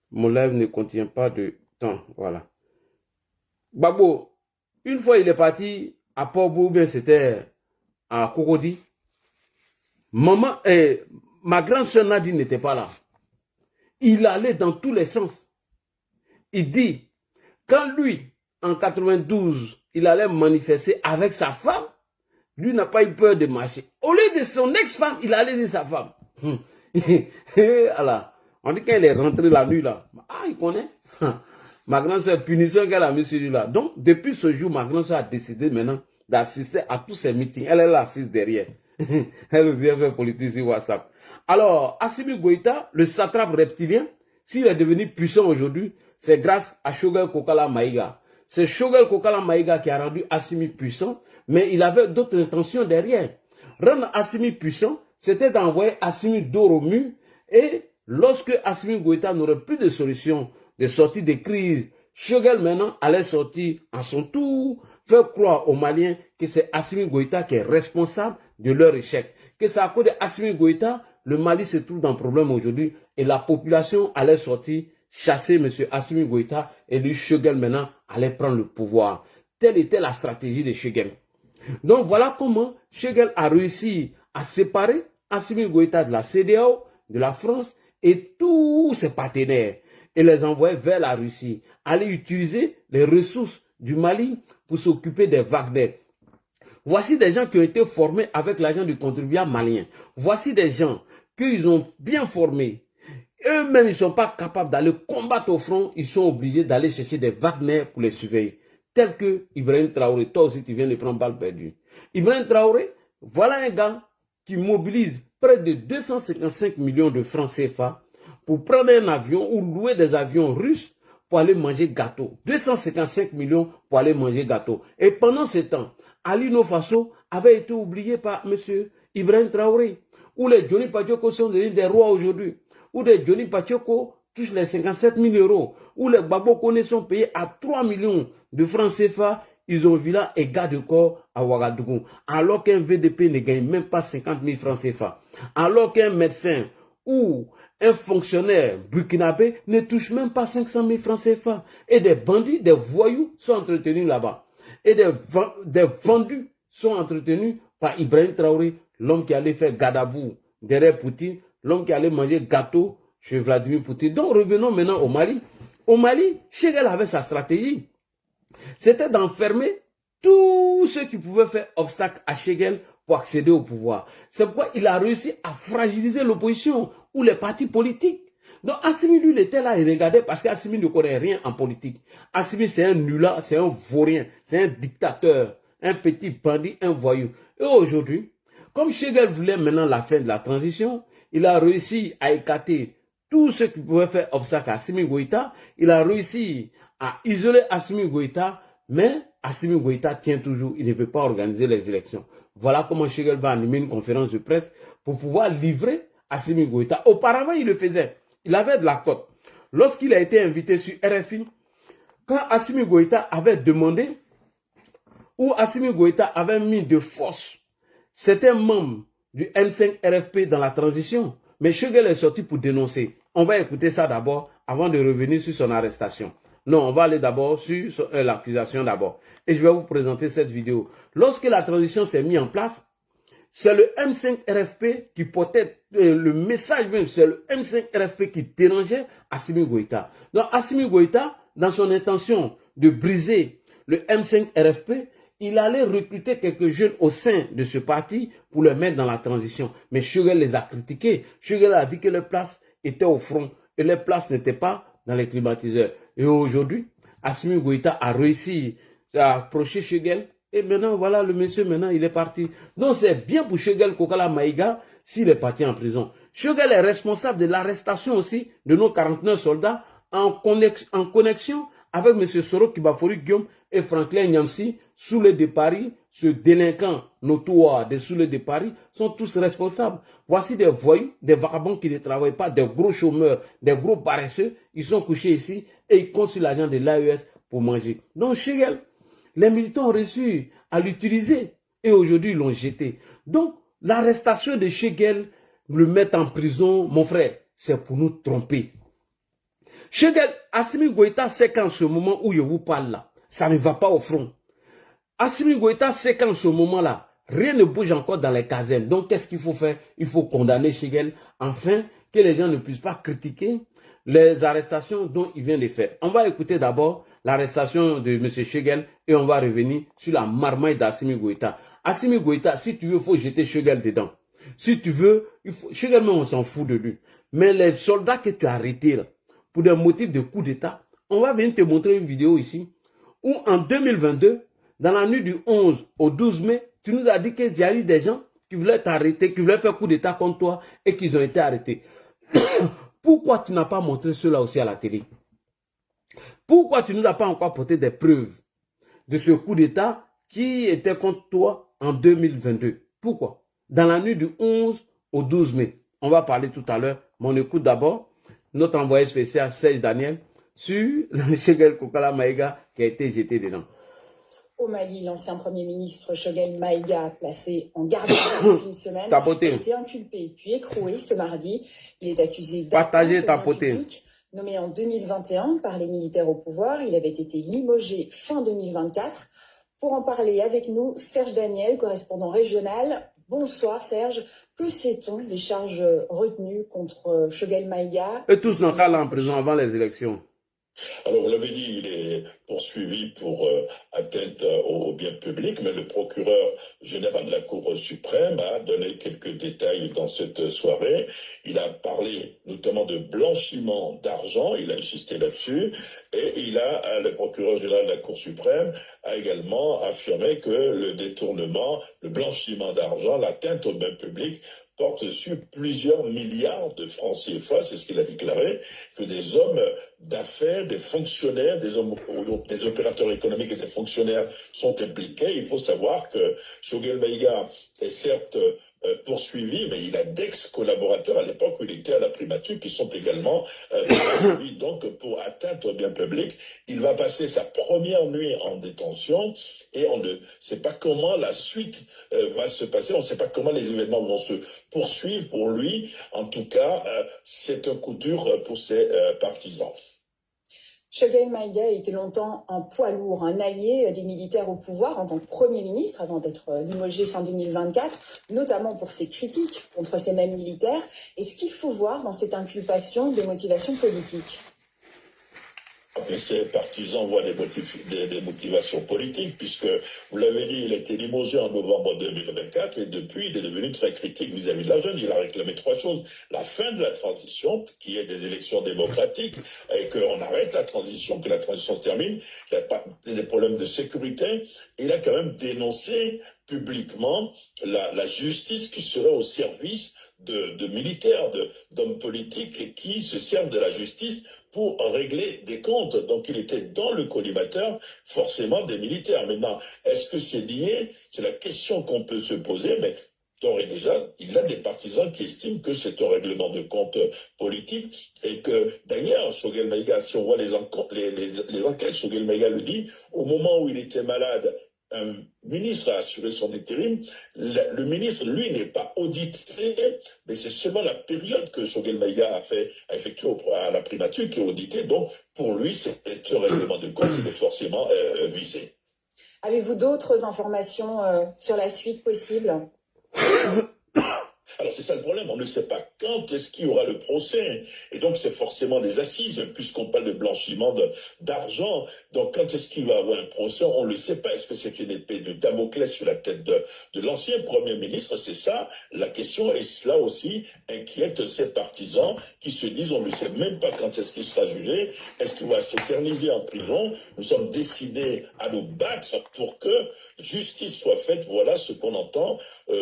Mon live ne contient pas de temps, voilà. Babo, une fois il est parti à Port-Boué, bien c'était à Cocody. Maman, ma grande soeur Nadine n'était pas là. Il allait dans tous les sens. Il dit, quand lui, en 92, il allait manifester avec sa femme, lui n'a pas eu peur de marcher. Au lieu de son ex-femme, il allait de sa femme. Alors, on dit qu'elle est rentrée la nuit là. Ah, il connaît. Ma grande soeur, punition qu'elle a mis sur lui là. Donc, depuis ce jour, ma grande soeur a décidé maintenant d'assister à tous ces meetings. Elle est là assise derrière. Elle aussi a fait politique sur WhatsApp. Alors, Assimi Goïta, le satrape reptilien, s'il est devenu puissant aujourd'hui, c'est grâce à Choguel Kokala Maïga. C'est Choguel Kokala Maïga qui a rendu Assimi puissant, mais il avait d'autres intentions derrière. Rendre Assimi puissant, c'était d'envoyer Assimi dos au mur, et lorsque Assimi Goïta n'aurait plus de solution de sortie de crise, Choguel maintenant allait sortir en son tour, faire croire aux Maliens que c'est Assimi Goïta qui est responsable de leur échec. Que c'est à cause de Assimi Goïta, le Mali se trouve dans le problème aujourd'hui et la population allait sortir, chasser M. Assimi Goïta et lui, Choguel maintenant allait prendre le pouvoir. Telle était la stratégie de Choguel. Donc voilà comment Choguel a réussi à séparer Assimi Goïta de la CEDEAO, de la France et tous ses partenaires et les envoyer vers la Russie, aller utiliser les ressources du Mali pour s'occuper des Wagner. Voici des gens qui ont été formés avec l'argent du contribuable malien. Voici des gens qu'ils ont bien formés. Eux-mêmes, ils ne sont pas capables d'aller combattre au front. Ils sont obligés d'aller chercher des Wagner pour les surveiller. Tel que Ibrahim Traoré. Toi aussi, tu viens de prendre balle perdue. Ibrahim Traoré, voilà un gars qui mobilise près de 255 millions de francs CFA pour prendre un avion ou louer des avions russes pour aller manger gâteau. 255 millions pour aller manger gâteau. Et pendant ce temps, Ali Nofaso avait été oublié par M. Ibrahim Traoré. Où les Johnny Pachoko sont devenus des rois aujourd'hui. Où les Johnny Pachoko touchent les 57 000 euros. Où les Babo Kone sont payés à 3 millions de francs CFA. Ils ont vu là et garde corps à Ouagadougou. Alors qu'un VDP ne gagne même pas 50 000 francs CFA. Alors qu'un médecin ou un fonctionnaire burkinabé ne touche même pas 500 000 francs CFA. Et des bandits, des voyous sont entretenus là-bas. Et des vendus sont entretenus par Ibrahim Traoré, l'homme qui allait faire Gadabou derrière Poutine, l'homme qui allait manger gâteau chez Vladimir Poutine. Donc revenons maintenant au Mali. Au Mali, Choguel avait sa stratégie. C'était d'enfermer tous ceux qui pouvaient faire obstacle à Choguel pour accéder au pouvoir. C'est pourquoi il a réussi à fragiliser l'opposition ou les partis politiques. Donc Assimi, lui, il était là, il regardait parce qu'Assimi ne connaît rien en politique. Assimi, c'est un nulard, c'est un vaurien, c'est un dictateur, un petit bandit, un voyou. Et aujourd'hui, comme Choguel voulait maintenant la fin de la transition, il a réussi à écarter tout ce qui pouvait faire obstacle à Assimi Goïta, il a réussi à isoler Assimi Goïta, mais Assimi Goïta tient toujours, il ne veut pas organiser les élections. Voilà comment Shegel va animer une conférence de presse pour pouvoir livrer Assimi Goïta. Auparavant, il le faisait. Il avait de la cote. Lorsqu'il a été invité sur RFI, quand Assimi Goïta avait demandé, ou Assimi Goïta avait mis de force certains membres du M5 RFP dans la transition, mais Shegel est sorti pour dénoncer. On va écouter ça d'abord avant de revenir sur son arrestation. Non, on va aller d'abord sur l'accusation d'abord. Et je vais vous présenter cette vidéo. Lorsque la transition s'est mise en place, c'est le M5 RFP qui portait le message même, c'est le M5 RFP qui dérangeait Assimi Goïta. Donc Assimi Goïta, dans son intention de briser le M5 RFP, il allait recruter quelques jeunes au sein de ce parti pour les mettre dans la transition. Mais Shegel les a critiqués. Shegel a dit que les places étaient au front et les places n'étaient pas dans les climatiseurs. Et aujourd'hui, Assimi Goïta a réussi à approcher Shegel. Et maintenant, voilà, le monsieur, maintenant, il est parti. Donc, c'est bien pour Shegel Kokala Maïga s'il est parti en prison. Shegel est responsable de l'arrestation aussi de nos 49 soldats en connexion avec M. Soro Kibafori Guillaume et Franklin Nyamsi, Soulé de Paris, ce délinquant notoire des Soulé de Paris, sont tous responsables. Voici des voyous, des vagabonds qui ne travaillent pas, des gros chômeurs, des gros paresseux. Ils sont couchés ici et ils comptent sur l'argent de l'AES pour manger. Donc, Shegel, les militants ont réussi à l'utiliser et aujourd'hui ils l'ont jeté. Donc, l'arrestation de Shegel, le mettre en prison, mon frère, c'est pour nous tromper. Shegel, Assimi Goïta sait qu'en ce moment où je vous parle là, ça ne va pas au front. Assimi Goïta sait qu'en ce moment-là, rien ne bouge encore dans les casernes. Donc, qu'est-ce qu'il faut faire? Il faut condamner Shegel, afin que les gens ne puissent pas critiquer les arrestations dont il vient de faire. On va écouter d'abord l'arrestation de M. Shegel et on va revenir sur la marmaille d'Assimi Goïta. Assimi Goïta, si tu veux, il faut jeter Shegel dedans. Si tu veux, Shegel même on s'en fout de lui. Mais les soldats que tu as arrêtés là, pour des motifs de coup d'État, on va venir te montrer une vidéo ici, où en 2022, dans la nuit du 11 au 12 mai, tu nous as dit qu'il y a eu des gens qui voulaient t'arrêter, qui voulaient faire coup d'État contre toi et qu'ils ont été arrêtés. Pourquoi tu n'as pas montré cela aussi à la télé? Pourquoi tu ne nous as pas encore apporté des preuves de ce coup d'État qui était contre toi en 2022? Pourquoi? Dans la nuit du 11 au 12 mai. On va parler tout à l'heure, mais on écoute d'abord notre envoyé spécial Serge Daniel sur le Shegel Kokala Maïga qui a été jeté dedans. Au Mali, l'ancien Premier ministre Shogel Maïga, placé en garde à vue depuis une semaine, a été inculpé puis écroué ce mardi. Il est accusé d'atteinte publique. Nommé en 2021 par les militaires au pouvoir, il avait été limogé fin 2024. Pour en parler avec nous, Serge Daniel, correspondant régional. Bonsoir Serge. Que sait-on des charges retenues contre Shogel Maïga? Et tous n'ont qu'à aller en prison avant les élections. Alors, vous l'avez dit, il est poursuivi pour atteinte au bien public, mais le procureur général de la Cour suprême a donné quelques détails dans cette soirée. Il a parlé notamment de blanchiment d'argent, il a insisté là-dessus, et le procureur général de la Cour suprême a également affirmé que le détournement, le blanchiment d'argent, l'atteinte au bien public porte sur plusieurs milliards de francs CFA, c'est ce qu'il a déclaré, que des hommes d'affaires, des fonctionnaires, des opérateurs économiques et des fonctionnaires sont impliqués. Il faut savoir que Shogel Maïga est certes poursuivi, mais il a d'ex-collaborateurs à l'époque où il était à la primature qui sont également poursuivis. Donc, pour atteinte au bien public, il va passer sa première nuit en détention et on ne sait pas comment la suite va se passer. On ne sait pas comment les événements vont se poursuivre pour lui. En tout cas, c'est un coup dur pour ses partisans. Shogel Maïga a été longtemps un poids lourd, un allié des militaires au pouvoir en tant que Premier ministre avant d'être limogé fin 2024, notamment pour ses critiques contre ces mêmes militaires. Est-ce qu'il faut voir dans cette inculpation des motivations politiques? Ses partisans voient des motivations politiques, puisque, vous l'avez dit, il a été limogé en novembre 2024, et depuis, il est devenu très critique vis-à-vis de la jeune. Il a réclamé 3 choses. La fin de la transition, qui est des élections démocratiques, et qu'on arrête la transition, que la transition se termine. Il n'y a pas des problèmes de sécurité. Il a quand même dénoncé publiquement la justice qui serait au service de militaires, d'hommes politiques qui se servent de la justice pour régler des comptes. Donc il était dans le collimateur forcément des militaires. Maintenant, est-ce que c'est lié? C'est la question qu'on peut se poser, mais d'ores et déjà, il a des partisans qui estiment que c'est un règlement de compte politique et que, d'ailleurs, Choguel Maïga, si on voit les enquêtes, Choguel Maïga le dit, au moment où il était malade, un ministre a assuré son intérim. Le ministre, lui, n'est pas audité, mais c'est seulement la période que Choguel Maïga a effectué à la primature qui est auditée. Donc, pour lui, c'est un règlement de compte, il est forcément visé. Avez-vous d'autres informations sur la suite possible? Alors c'est ça le problème, on ne sait pas quand est-ce qu'il y aura le procès. Et donc c'est forcément des assises, puisqu'on parle de blanchiment d'argent. Donc quand est-ce qu'il va y avoir un procès, on ne le sait pas. Est-ce que c'est une épée de Damoclès sur la tête de l'ancien Premier ministre? C'est ça la question. Et cela aussi inquiète ses partisans qui se disent, on ne sait même pas quand est-ce qu'il sera jugé. Est-ce qu'il va s'éterniser en prison? Nous sommes décidés à nous battre pour que justice soit faite. Voilà ce qu'on entend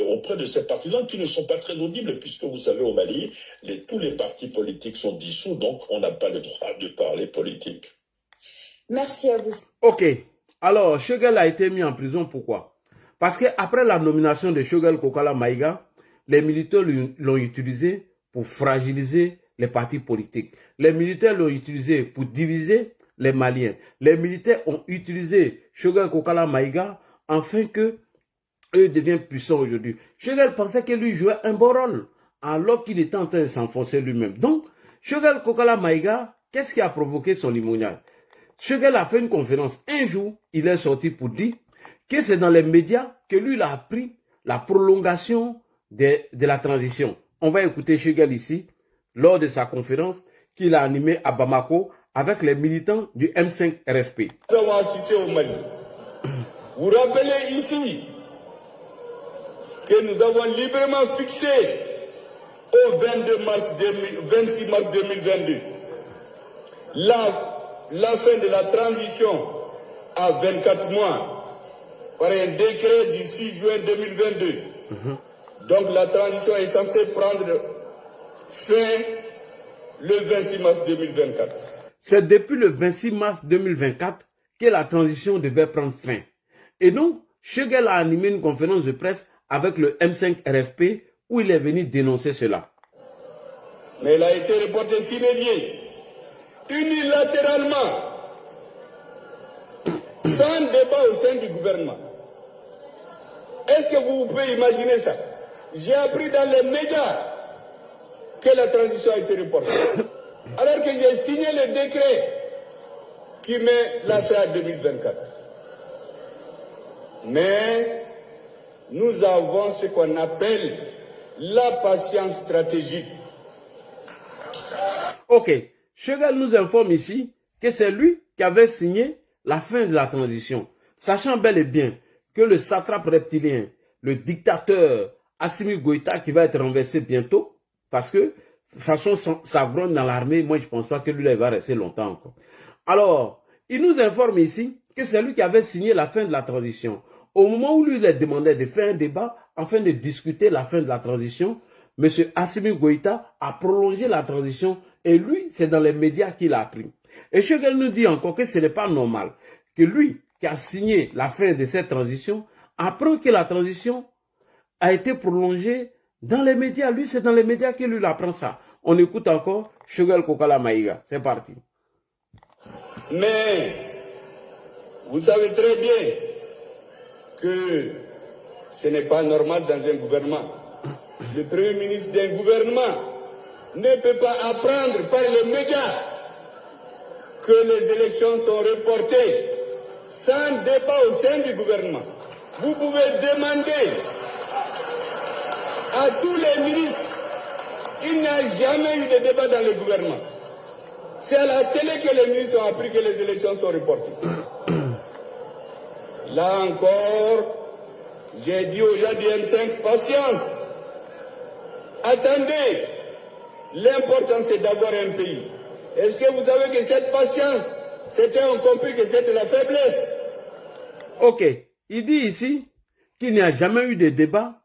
auprès de ces partisans qui ne sont pas très audibles, puisque vous savez, au Mali, tous les partis politiques sont dissous, donc on n'a pas le droit de parler politique. Merci à vous. Ok. Alors, Choguel a été mis en prison, pourquoi? Parce qu'après la nomination de Choguel Kokala Maïga, les militaires l'ont utilisé pour fragiliser les partis politiques. Les militaires l'ont utilisé pour diviser les Maliens. Les militaires ont utilisé Choguel Kokala Maïga afin que eux deviennent puissants aujourd'hui. Choguel pensait que lui jouait un bon rôle, alors qu'il était en train de s'enfoncer lui-même. Donc, Choguel Kokala Maïga, qu'est-ce qui a provoqué son limogeage? Choguel a fait une conférence. Un jour, il est sorti pour dire que c'est dans les médias que lui, il a appris la prolongation de la transition. On va écouter Choguel ici, lors de sa conférence qu'il a animée à Bamako avec les militants du M5 RFP. Nous avons assisté au Mali. Vous rappelez ici que nous avons librement fixé au 26 mars 2022 la fin de la transition à 24 mois par un décret du 6 juin 2022. Donc la transition est censée prendre fin le 26 mars 2024. C'est depuis le 26 mars 2024 que la transition devait prendre fin. Et donc, Choguel a animé une conférence de presse avec le M5 RFP où il est venu dénoncer cela. Mais elle a été reportée sine die, unilatéralement, sans débat au sein du gouvernement. Est-ce que vous pouvez imaginer ça? J'ai appris dans les médias que la transition a été reportée. Alors que j'ai signé le décret qui met la fin à 2024. Mais nous avons ce qu'on appelle la patience stratégique. Ok, Choguel nous informe ici que c'est lui qui avait signé la fin de la transition, sachant bel et bien que le satrape reptilien, le dictateur Assimi Goïta qui va être renversé bientôt, parce que de toute façon ça grogne dans l'armée, moi je ne pense pas que lui il va rester longtemps encore. Alors, il nous informe ici que c'est lui qui avait signé la fin de la transition. Au moment où lui il demandait de faire un débat afin de discuter la fin de la transition, M. Assimi Goïta a prolongé la transition et lui, c'est dans les médias qu'il a appris. Et Choguel nous dit encore que ce n'est pas normal que lui, qui a signé la fin de cette transition, apprend que la transition a été prolongée dans les médias. Lui, c'est dans les médias qu'il lui apprend ça. On écoute encore Choguel Kokala Maïga. C'est parti. Mais, vous savez très bien que ce n'est pas normal dans un gouvernement. Le Premier ministre d'un gouvernement ne peut pas apprendre par les médias que les élections sont reportées sans débat au sein du gouvernement. Vous pouvez demander à tous les ministres, il n'y a jamais eu de débat dans le gouvernement. C'est à la télé que les ministres ont appris que les élections sont reportées. Là encore, j'ai dit aux gens du M5, patience. Attendez. L'important, c'est d'avoir un pays. Est-ce que vous savez que cette patience, c'était on compris que c'est de la faiblesse? Ok. Il dit ici qu'il n'y a jamais eu de débat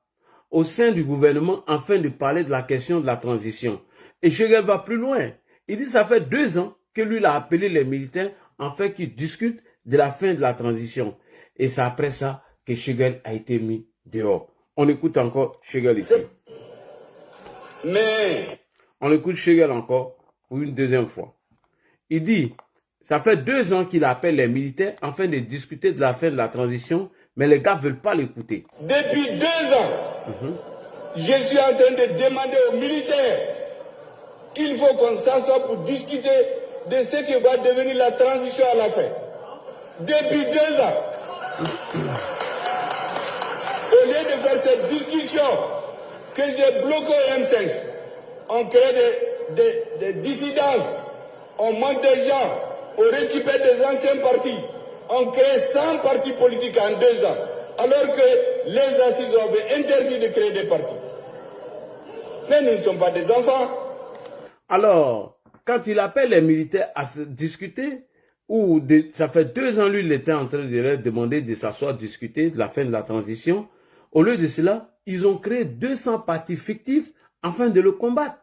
au sein du gouvernement afin de parler de la question de la transition. Et Shegel va plus loin. Il dit que ça fait 2 ans que lui il a appelé les militaires afin qu'ils discutent de la fin de la transition. Et c'est après ça que Shegel a été mis dehors. On écoute encore Shegel ici. Mais on écoute Shegel encore pour une deuxième fois. Il dit, ça fait 2 ans qu'il appelle les militaires afin de discuter de la fin de la transition, mais les gars ne veulent pas l'écouter. Depuis 2 ans, je suis en train de demander aux militaires, il faut qu'on s'assoie pour discuter de ce qui va devenir la transition à la fin. Depuis 2 ans, au lieu de faire cette discussion que j'ai bloquée au M5, on crée des dissidences, on manque des gens, on récupère des anciens partis, on crée 100 partis politiques en 2 ans, alors que les assises avaient interdit de créer des partis. Mais nous ne sommes pas des enfants. Alors, quand il appelle les militaires à se discuter, ça fait 2 ans, lui, il était en train de leur demander de s'asseoir, discuter de la fin de la transition. Au lieu de cela, ils ont créé 200 partis fictifs afin de le combattre.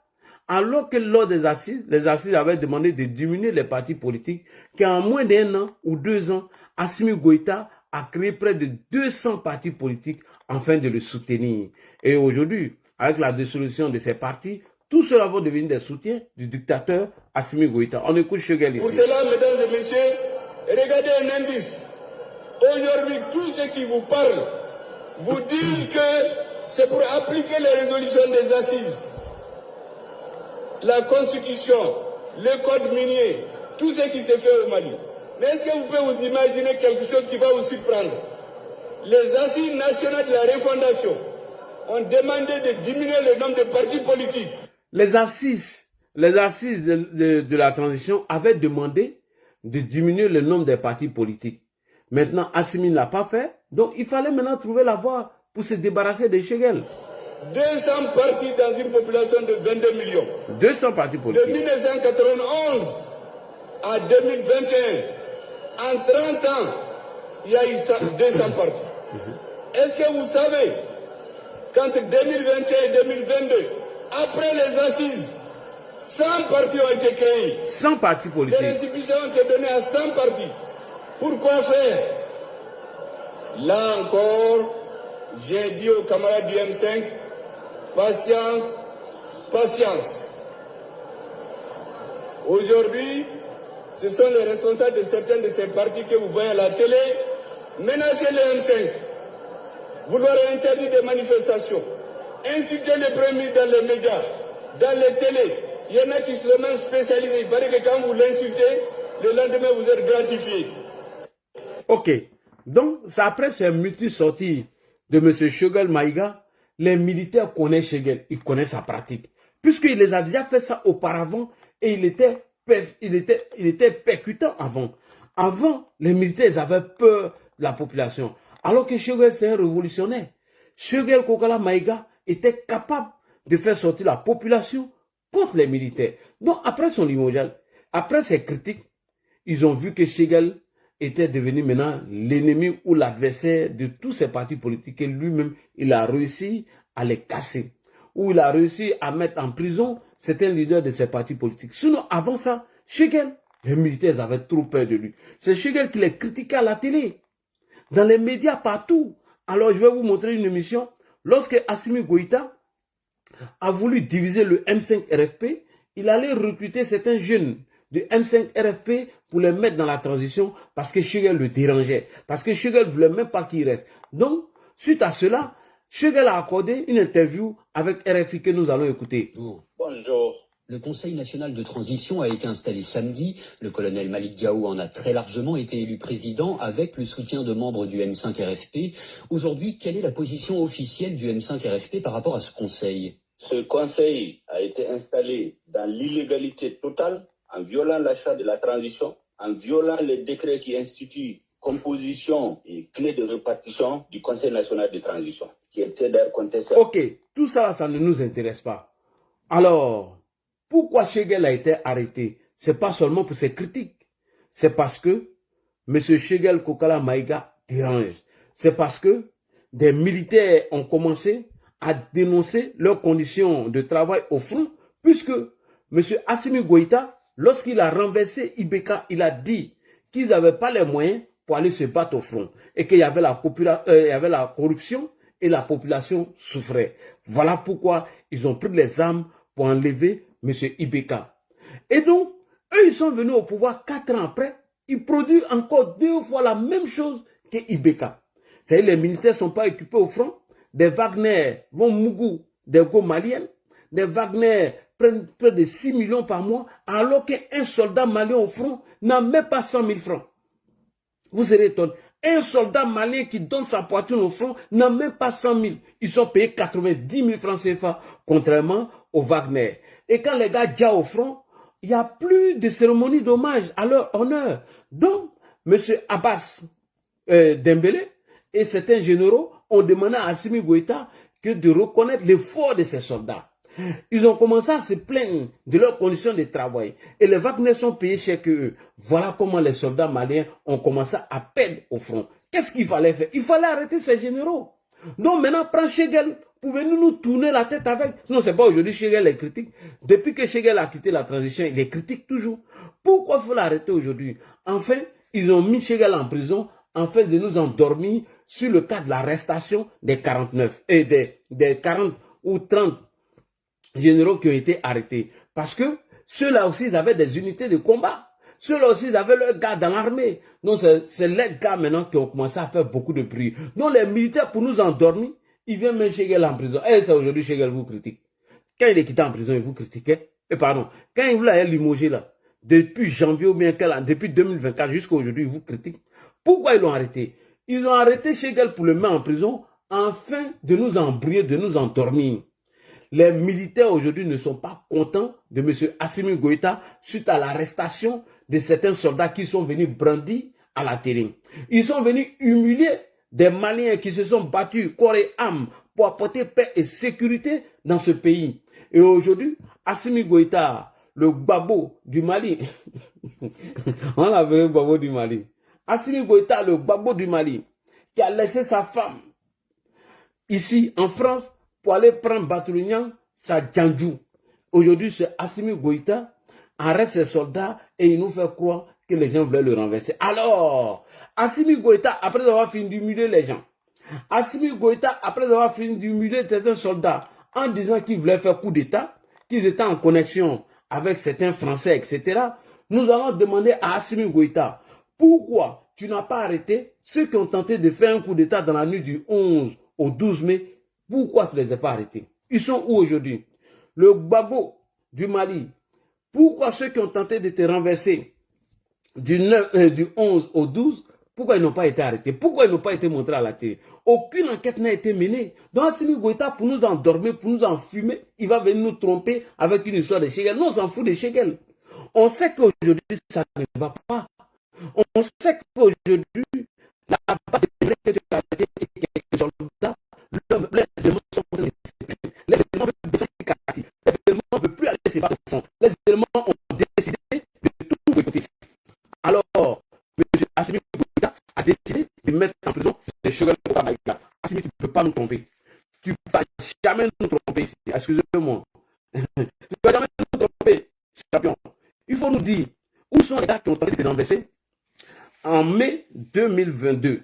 Alors que lors des assises, les assises avaient demandé de diminuer les partis politiques, qu'en moins d'1 an ou 2 ans, Assimi Goïta a créé près de 200 partis politiques afin de le soutenir. Et aujourd'hui, avec la dissolution de ces partis, tout cela va devenir des soutiens du dictateur Assimi Goïta. On écoute Shegel ici. Pour cela, mesdames et messieurs, regardez un indice. Aujourd'hui, tous ceux qui vous parlent vous disent que c'est pour appliquer les résolutions des assises. La constitution, le code minier, tout ce qui se fait au Mali. Mais est-ce que vous pouvez vous imaginer quelque chose qui va vous surprendre? Les assises nationales de la refondation ont demandé de diminuer le nombre de partis politiques. Les assises de la transition avaient demandé de diminuer le nombre des partis politiques. Maintenant, Assimi ne l'a pas fait, donc il fallait maintenant trouver la voie pour se débarrasser de Shegel. 200 partis dans une population de 22 millions. 200 partis politiques. De 1991 à 2021, en 30 ans, il y a eu 200 partis. Est-ce que vous savez qu'entre 2021 et 2022, après les assises, 100 partis ont été créés. 100 partis politiques. Les récépissés ont été donnés à 100 partis. Pourquoi faire? Là encore, j'ai dit aux camarades du M5, patience, patience. Aujourd'hui, ce sont les responsables de certains de ces partis que vous voyez à la télé menacer le M5, vouloir interdire des manifestations, insulter le Premier ministre dans les médias, dans les télés. Il y en a qui sont même spécialisés. Il paraît que quand vous l'insultez, le lendemain vous êtes gratifié. Ok. Donc, c'est après ces multiples sorties de M. Shogel Maïga, les militaires connaissent Shegel, ils connaissent sa pratique. Puisqu'il les a déjà fait ça auparavant et il était percutant avant. Avant, les militaires ils avaient peur de la population. Alors que Shogel, c'est un révolutionnaire. Shogel Kokala Maïga était capable de faire sortir la population contre les militaires. Donc, après son limogeage, après ses critiques, ils ont vu que Shogel était devenu maintenant l'ennemi ou l'adversaire de tous ces partis politiques et lui-même, il a réussi à les casser. Ou il a réussi à mettre en prison certains leaders de ces partis politiques. Sinon, avant ça, Shogel, les militaires avaient trop peur de lui. C'est Shogel qui les critiquait à la télé, dans les médias, partout. Alors, je vais vous montrer une émission. Lorsque Assimi Goïta a voulu diviser le M5 RFP, il allait recruter certains jeunes de M5 RFP pour les mettre dans la transition parce que Shogel le dérangeait. Parce que Shogel ne voulait même pas qu'il reste. Donc, suite à cela, Shogel a accordé une interview avec RFI que nous allons écouter. Bonjour. Le Conseil national de transition a été installé samedi. Le colonel Malick Gaou en a très largement été élu président avec le soutien de membres du M5 RFP. Aujourd'hui, quelle est la position officielle du M5 RFP par rapport à ce Conseil? Ce Conseil a été installé dans l'illégalité totale en violant la charte de la transition, en violant les décrets qui instituent composition et clé de répartition du Conseil national de transition, qui était d'ailleurs contesté. Ok, tout ça, ça ne nous intéresse pas. Alors, pourquoi Shegel a été arrêté? C'est pas seulement pour ses critiques. C'est parce que M. Shegel Kokala Maïga dérange. C'est parce que des militaires ont commencé à dénoncer leurs conditions de travail au front, puisque M. Assimi Goïta, lorsqu'il a renversé Ibeka, il a dit qu'ils n'avaient pas les moyens pour aller se battre au front et qu'il y avait la corruption et la population souffrait. Voilà pourquoi ils ont pris les armes pour enlever M. Ibeka. Et donc, eux, ils sont venus au pouvoir 4 ans après. Ils produisent encore 2 fois la même chose que Ibeka. C'est-à-dire les militaires ne sont pas équipés au front. Des Wagner vont Mougou, des Go maliens. Des Wagner prennent près de 6 millions par mois, alors qu'un soldat malien au front n'a même pas 100 000 francs. Vous serez étonné. Un soldat malien qui donne sa poitrine au front n'a même pas 100 000. Ils sont payés 90 000 francs CFA, contrairement aux Wagner. Et quand les gars déjà au front, il n'y a plus de cérémonie d'hommage à leur honneur. Donc, M. Abbas Dembélé et certains généraux ont demandé à Assimi Goïta que de reconnaître l'effort de ces soldats. Ils ont commencé à se plaindre de leurs conditions de travail. Et les Wagner sont payés cher que eux. Voilà comment les soldats maliens ont commencé à perdre au front. Qu'est-ce qu'il fallait faire? Il fallait arrêter ces généraux. Donc maintenant, prends Shegel. Pouvez-nous nous tourner la tête avec? Non, c'est pas aujourd'hui Shegel les critique. Depuis que Shegel a quitté la transition, il les critique toujours. Pourquoi il faut l'arrêter aujourd'hui? Enfin, ils ont mis Shegel en prison afin de nous endormir sur le cas de l'arrestation des 49 et des 40 ou 30 généraux qui ont été arrêtés. Parce que ceux-là aussi, ils avaient des unités de combat. Ceux-là aussi, ils avaient leurs gars dans l'armée. Donc, c'est les gars maintenant qui ont commencé à faire beaucoup de bruit. Donc, les militaires, pour nous endormir, ils viennent mettre Shegel en prison. Et c'est aujourd'hui Shegel vous critique. Quand il est quitté en prison, il vous critiquait. Et pardon, quand il voulait limoger là, depuis janvier ou bien depuis 2024 jusqu'à aujourd'hui, il vous critique. Pourquoi ils l'ont arrêté? Ils ont arrêté Shegel pour le mettre en prison afin de nous embrouiller, de nous endormir. Les militaires aujourd'hui ne sont pas contents de M. Assimi Goïta suite à l'arrestation de certains soldats qui sont venus brandir à la télé. Ils sont venus humilier des Maliens qui se sont battus corps et âme pour apporter paix et sécurité dans ce pays. Et aujourd'hui, Assimi Goïta, le babo du Mali, on l'appelle le babo du Mali. Assimi Goïta, le babo du Mali, qui a laissé sa femme ici en France pour aller prendre Batounian, sa Djandjou. Aujourd'hui, c'est Assimi Goïta arrête ses soldats et il nous fait croire que les gens voulaient le renverser. Alors, Assimi Goïta, après avoir fini d'humilier les gens, Assimi Goïta, après avoir fini d'humilier certains soldats en disant qu'ils voulaient faire coup d'État, qu'ils étaient en connexion avec certains Français, etc., nous allons demander à Assimi Goïta, pourquoi tu n'as pas arrêté ceux qui ont tenté de faire un coup d'État dans la nuit du 11 au 12 mai? Pourquoi tu ne les as pas arrêtés? Ils sont où aujourd'hui? Le babo du Mali. Pourquoi ceux qui ont tenté de te renverser du 11 au 12, pourquoi ils n'ont pas été arrêtés? Pourquoi ils n'ont pas été montrés à la télé? Aucune enquête n'a été menée. Donc Assimi Goïta, pour nous endormir, pour nous enfumer, il va venir nous tromper avec une histoire de Shegel. Nous, on s'en fout de Shegel. On sait qu'aujourd'hui, ça ne va pas. On sait qu'aujourd'hui, la base de que tu as arrêté quelques soldats, les éléments sont contre les éléments veulent descendre quartier. Les éléments ne veulent plus aller se battre au fond. Les éléments ont décidé de tout boycotter. Alors, M. Assimi Goïta a décidé de mettre en prison les Shegel Maïga. Assimi, tu ne peux pas nous tromper. Tu ne vas jamais nous tromper ici. Excusez-moi. Tu ne vas jamais nous tromper, champion. Il faut nous dire où sont les gars qui ont tenté de renverser en mai 2022.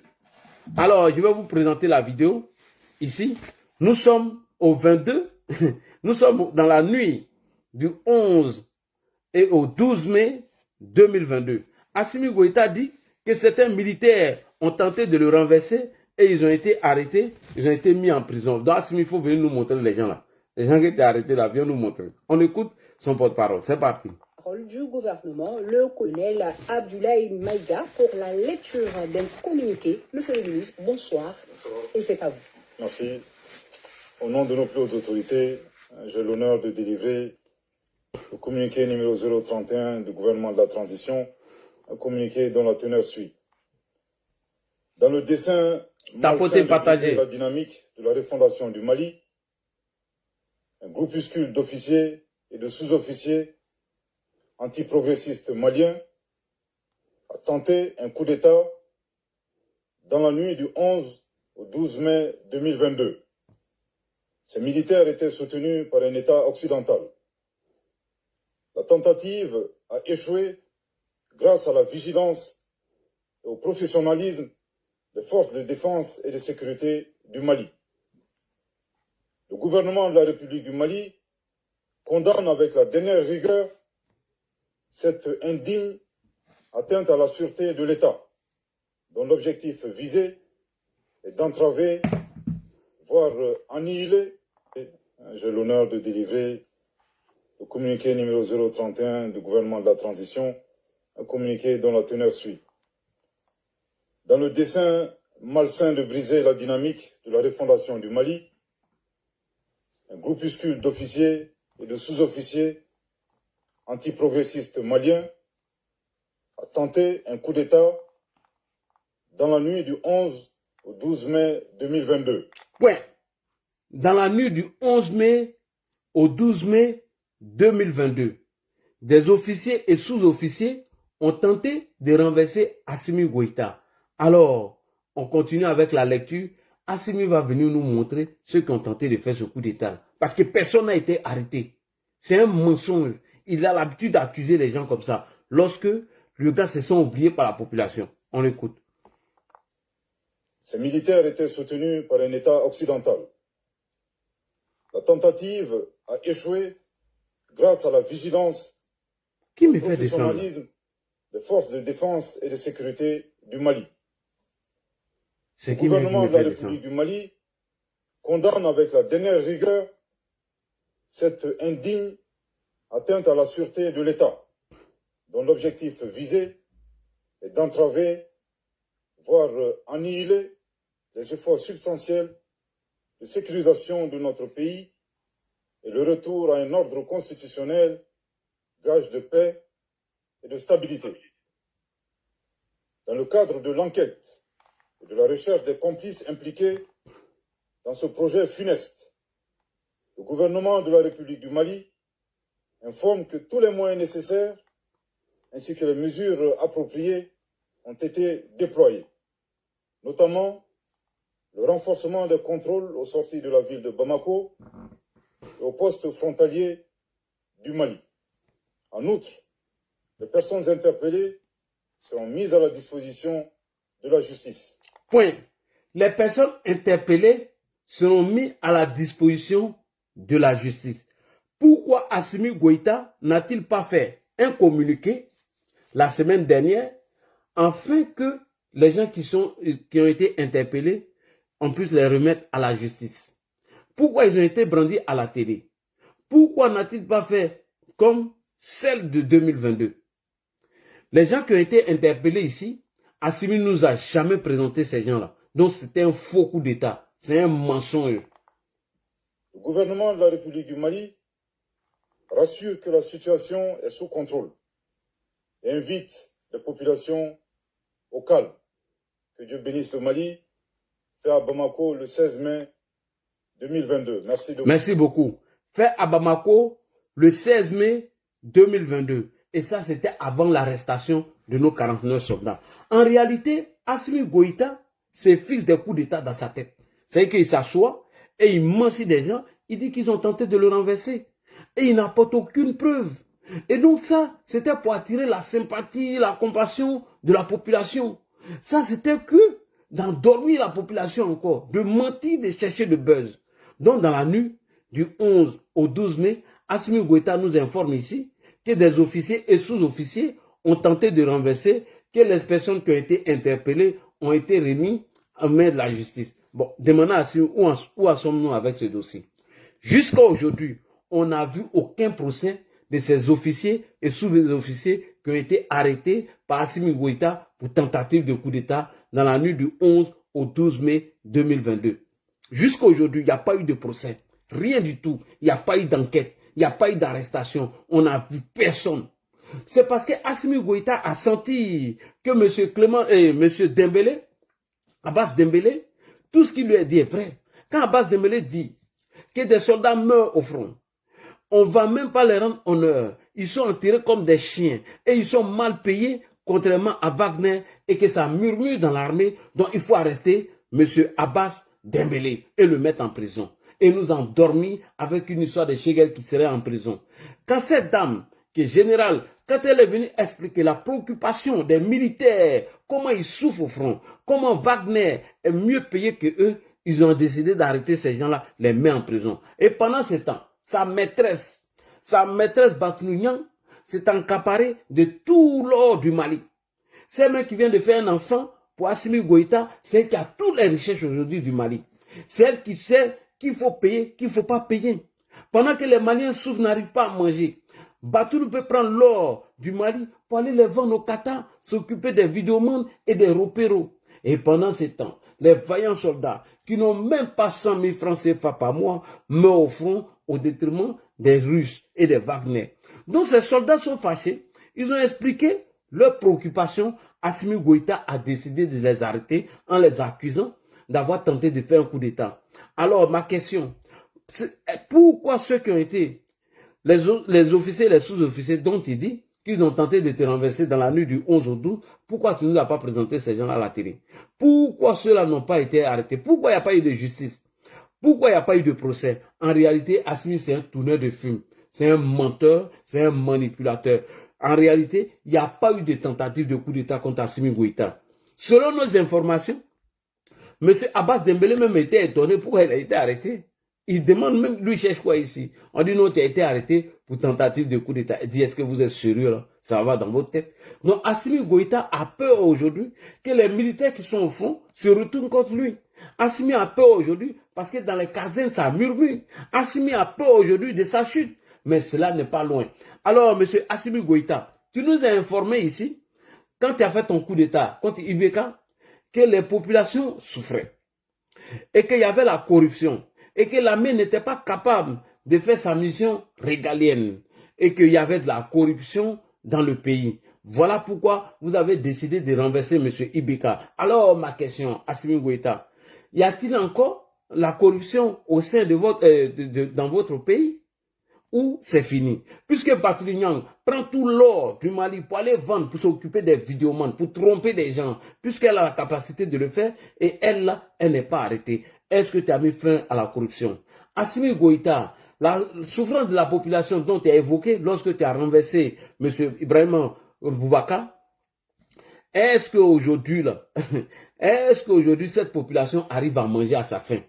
Alors, je vais vous présenter la vidéo. Ici, nous sommes au 22. Nous sommes dans la nuit du 11 et au 12 mai 2022. Assimi Goïta dit que certains militaires ont tenté de le renverser et ils ont été arrêtés, ils ont été mis en prison. Donc Assimi, il faut venir nous montrer les gens là. Les gens qui étaient arrêtés là, viens nous montrer. On écoute son porte-parole. C'est parti. Du gouvernement, le colonel Abdoulaye Maïga, pour la lecture d'un communiqué. Monsieur le ministre, bonsoir. Et c'est à vous. Merci. Au nom de nos plus hautes autorités, j'ai l'honneur de délivrer Le communiqué numéro 031 du gouvernement de la transition, un communiqué dont la teneur suit. Dans le dessein malsain de briser la dynamique de la refondation du Mali, un groupuscule d'officiers et de sous-officiers antiprogressistes maliens a tenté un coup d'État dans la nuit du 11 au 12 mai 2022. Ces militaires étaient soutenus par un État occidental. La tentative a échoué grâce à la vigilance et au professionnalisme des forces de défense et de sécurité du Mali. Le gouvernement de la République du Mali condamne avec la dernière rigueur cette indigne atteinte à la sûreté de l'État, dont l'objectif visé est d'entraver, voire annihiler. J'ai l'honneur de délivrer le communiqué numéro 031 du gouvernement de la transition, un communiqué dont la teneur suit. Dans le dessein malsain de briser la dynamique de la refondation du Mali, un groupuscule d'officiers et de sous-officiers antiprogressistes maliens a tenté un coup d'État dans la nuit du 11 au 12 mai 2022. Ouais. Dans la nuit du 11 mai au 12 mai 2022, des officiers et sous-officiers ont tenté de renverser Assimi Goïta. Alors, on continue avec la lecture. Assimi va venir nous montrer ceux qui ont tenté de faire ce coup d'État. Parce que personne n'a été arrêté. C'est un mensonge. Il a l'habitude d'accuser les gens comme ça. Lorsque le gars se sent oublié par la population. On écoute. Ces militaires étaient soutenus par un État occidental. La tentative a échoué grâce à la vigilance et au professionnalisme des forces de défense et de sécurité du Mali. Le gouvernement de la République du Mali condamne avec la dernière rigueur cette indigne atteinte à la sûreté de l'État, dont l'objectif visé est d'entraver, voire annihiler les efforts substantiels de sécurisation de notre pays et le retour à un ordre constitutionnel, gage de paix et de stabilité. Dans le cadre de l'enquête et de la recherche des complices impliqués dans ce projet funeste, le gouvernement de la République du Mali informe que tous les moyens nécessaires ainsi que les mesures appropriées ont été déployés, notamment le renforcement des contrôles aux sorties de la ville de Bamako et aux postes frontaliers du Mali. En outre, les personnes interpellées seront mises à la disposition de la justice. Point. Les personnes interpellées seront mises à la disposition de la justice. Pourquoi Assimi Goïta n'a-t-il pas fait un communiqué la semaine dernière afin que les gens qui ont été interpellés, on puisse les remettre à la justice? Pourquoi ils ont été brandis à la télé? Pourquoi n'a-t-il pas fait comme celle de 2022? Les gens qui ont été interpellés ici, Assimi ne nous a jamais présenté ces gens-là. Donc c'était un faux coup d'État. C'est un mensonge. Le gouvernement de la République du Mali rassure que la situation est sous contrôle et invite les populations au calme. Que Dieu bénisse le Mali, fait à Bamako le 16 mai 2022. Merci beaucoup. Fait à Bamako le 16 mai 2022. Et ça, c'était avant l'arrestation de nos 49 soldats. En réalité, Assimi Goïta se fixe des coups d'État dans sa tête. C'est-à-dire qu'il s'assoit et il mentit des gens. Il dit qu'ils ont tenté de le renverser. Et il n'apporte aucune preuve. Et donc ça, c'était pour attirer la sympathie, la compassion de la population. Ça, c'était que d'endormir la population encore, de mentir, de chercher le buzz. Donc dans la nuit du 11 au 12 mai, Assimi Goïta nous informe ici que des officiers et sous-officiers ont tenté de renverser, que les personnes qui ont été interpellées ont été remises en main de la justice. Bon, demandons à Assimi où en sommes-nous avec ce dossier. Jusqu'à aujourd'hui, on n'a vu aucun procès de ces officiers et sous-officiers qui ont été arrêtés par Assimi Goïta pour tentative de coup d'État dans la nuit du 11 au 12 mai 2022. Jusqu'à aujourd'hui, il n'y a pas eu de procès. Rien du tout. Il n'y a pas eu d'enquête. Il n'y a pas eu d'arrestation. On n'a vu personne. C'est parce que Assimi Goïta a senti que M. Clément et M. Dembélé, Abbas Dembélé, tout ce qu'il lui a dit est vrai. Quand Abbas Dembélé dit que des soldats meurent au front, on ne va même pas les rendre honneur. Ils sont enterrés comme des chiens et ils sont mal payés, contrairement à Wagner, et que ça murmure dans l'armée. Donc il faut arrêter M. Abbas Dembélé et le mettre en prison. Et nous en dormi avec une histoire de Chegel qui serait en prison. Quand cette dame, qui est générale, quand elle est venue expliquer la préoccupation des militaires, comment ils souffrent au front, comment Wagner est mieux payé que eux, ils ont décidé d'arrêter ces gens-là, les mettre en prison. Et pendant ce temps, sa maîtresse Batoulian s'est encaparée de tout l'or du Mali. C'est elle qui vient de faire un enfant pour Assimi Goïta, c'est elle qui a toutes les richesses aujourd'hui du Mali. C'est elle qui sait qu'il faut payer, qu'il ne faut pas payer. Pendant que les Maliens souffrent, n'arrivent pas à manger, Batoulou peut prendre l'or du Mali pour aller les vendre au Qatar, s'occuper des vidéomans et des repéros. Et pendant ce temps, les vaillants soldats qui n'ont même pas 100 000 francs CFA par mois meurent au front au détriment des Russes et des Wagner. Donc ces soldats sont fâchés. Ils ont expliqué leurs préoccupations. Assimi Goïta a décidé de les arrêter en les accusant d'avoir tenté de faire un coup d'État. Alors ma question, pourquoi ceux qui ont été les officiers et les sous-officiers dont il dit qu'ils ont tenté de te renverser dans la nuit du 11 au 12, pourquoi tu ne nous as pas présenté ces gens-là à la télé? Pourquoi ceux-là n'ont pas été arrêtés? Pourquoi il n'y a pas eu de justice? Pourquoi il n'y a pas eu de procès? En réalité, Assimi, c'est un tourneur de film. C'est un menteur, c'est un manipulateur. En réalité, il n'y a pas eu de tentative de coup d'État contre Assimi Goïta. Selon nos informations, M. Abbas Dembélé même était étonné pourquoi il a été arrêté. Il demande même, lui cherche quoi ici? On dit non, tu as été arrêté pour tentative de coup d'État. Il dit, est-ce que vous êtes sérieux là? Ça va dans votre tête. Donc Assimi Goïta a peur aujourd'hui que les militaires qui sont au front se retournent contre lui. Assimi a peur aujourd'hui parce que dans les casernes, ça murmure. Assimi a peur aujourd'hui de sa chute. Mais cela n'est pas loin. Alors, monsieur Assimi Goïta, tu nous as informé ici, quand tu as fait ton coup d'État contre Ibeka, que les populations souffraient. Et qu'il y avait la corruption. Et que l'armée n'était pas capable de faire sa mission régalienne. Et qu'il y avait de la corruption dans le pays. Voilà pourquoi vous avez décidé de renverser M. Ibeka. Alors, ma question, Assimi Goïta, y a-t-il encore la corruption au sein de votre, dans votre pays? Ou c'est fini? Puisque Batoulian prend tout l'or du Mali pour aller vendre, pour s'occuper des vidéomans, pour tromper des gens, puisqu'elle a la capacité de le faire, et elle, là, elle n'est pas arrêtée. Est-ce que tu as mis fin à la corruption? Assimi Goïta, la souffrance de la population dont tu as évoqué lorsque tu as renversé M. Ibrahim Boubacar, est-ce qu'aujourd'hui, là, est-ce qu'aujourd'hui cette population arrive à manger à sa faim?